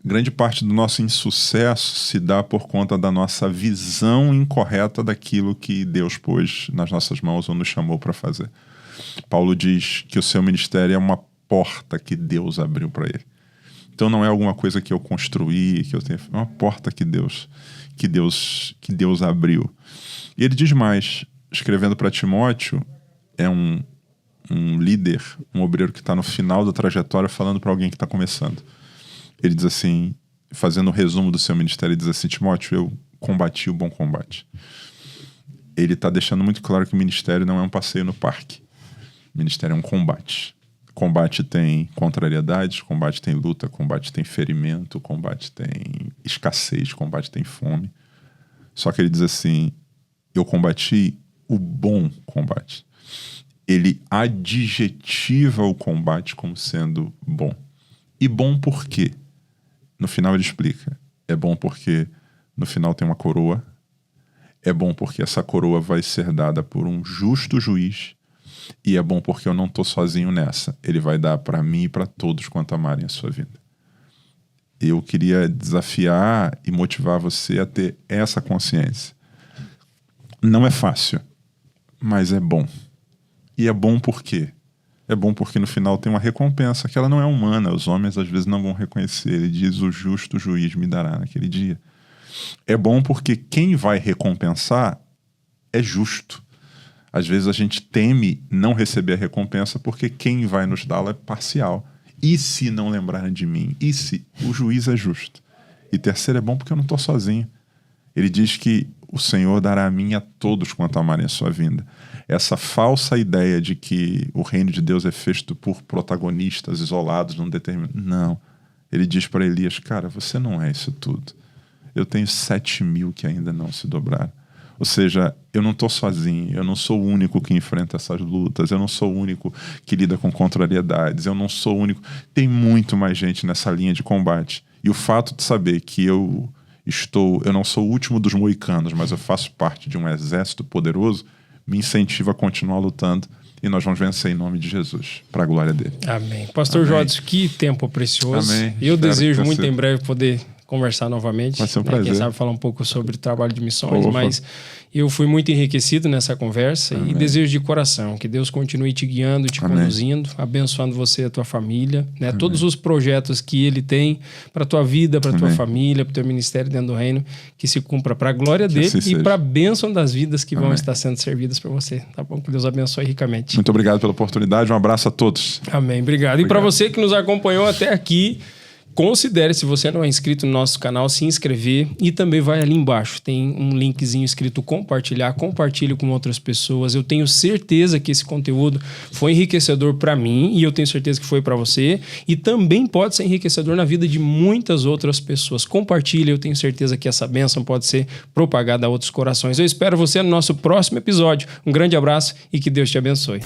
Grande parte do nosso insucesso se dá por conta da nossa visão incorreta daquilo que Deus pôs nas nossas mãos ou nos chamou para fazer. Paulo diz que o seu ministério é uma porta que Deus abriu para ele. Então não é alguma coisa que eu construí, que eu tenho, é uma porta que Deus abriu. E ele diz mais, escrevendo para Timóteo, é um líder, um obreiro que está no final da trajetória falando para alguém que está começando. Ele diz assim, fazendo um resumo do seu ministério, ele diz assim: Timóteo, eu combati o bom combate. Ele está deixando muito claro que o ministério não é um passeio no parque. O ministério é um combate. Combate tem contrariedades, combate tem luta, combate tem ferimento, combate tem escassez, combate tem fome. Só que ele diz assim, eu combati o bom combate. Ele adjetiva o combate como sendo bom. E bom por quê? No final ele explica. É bom porque no final tem uma coroa. É bom porque essa coroa vai ser dada por um justo juiz. E é bom porque eu não estou sozinho nessa. Ele vai dar para mim e para todos quanto amarem a sua vida. Eu queria desafiar e motivar você a ter essa consciência. Não é fácil, mas é bom. E é bom por quê? É bom porque no final tem uma recompensa que ela não é humana. Os homens às vezes não vão reconhecer. Ele diz, o justo juiz me dará naquele dia. É bom porque quem vai recompensar é justo. Às vezes a gente teme não receber a recompensa porque quem vai nos dá-la é parcial. E se não lembrarem de mim? E se o juiz é justo? E terceiro, é bom porque eu não estou sozinho. Ele diz que o Senhor dará a mim e a todos quanto amarem a sua vinda. Essa falsa ideia de que o reino de Deus é feito por protagonistas isolados num determinado... Não. Ele diz para Elias, cara, você não é isso tudo. Eu tenho 7.000 que ainda não se dobraram. Ou seja, eu não estou sozinho, eu não sou o único que enfrenta essas lutas, eu não sou o único que lida com contrariedades, eu não sou o único... Tem muito mais gente nessa linha de combate. E o fato de saber que eu não sou o último dos moicanos, mas eu faço parte de um exército poderoso, me incentiva a continuar lutando e nós vamos vencer em nome de Jesus, para a glória dele. Amém. Pastor Jodes, que tempo precioso. Amém. Eu Espero desejo que muito você... em breve poder conversar novamente. Vai ser um prazer. Quem sabe falar um pouco sobre o trabalho de missões, Opa. mas eu fui muito enriquecido nessa conversa. Amém. E desejo de coração que Deus continue te guiando, te Amém. Conduzindo, abençoando você e a tua família, né? Todos os projetos que Ele tem para a tua vida, para a tua Amém. família, para o teu ministério dentro do reino, que se cumpra para a glória dele assim e seja. para a bênção das vidas que vão Amém. estar sendo servidas para você. Tá bom? Que Deus abençoe ricamente. Muito obrigado pela oportunidade, um abraço a todos. Amém. Obrigado. E para você que nos acompanhou até aqui, considere, se você não é inscrito no nosso canal, se inscrever e também vai ali embaixo. Tem um linkzinho escrito compartilhar. Compartilhe com outras pessoas. Eu tenho certeza que esse conteúdo foi enriquecedor para mim e eu tenho certeza que foi para você. E também pode ser enriquecedor na vida de muitas outras pessoas. Compartilhe, eu tenho certeza que essa bênção pode ser propagada a outros corações. Eu espero você no nosso próximo episódio. Um grande abraço e que Deus te abençoe.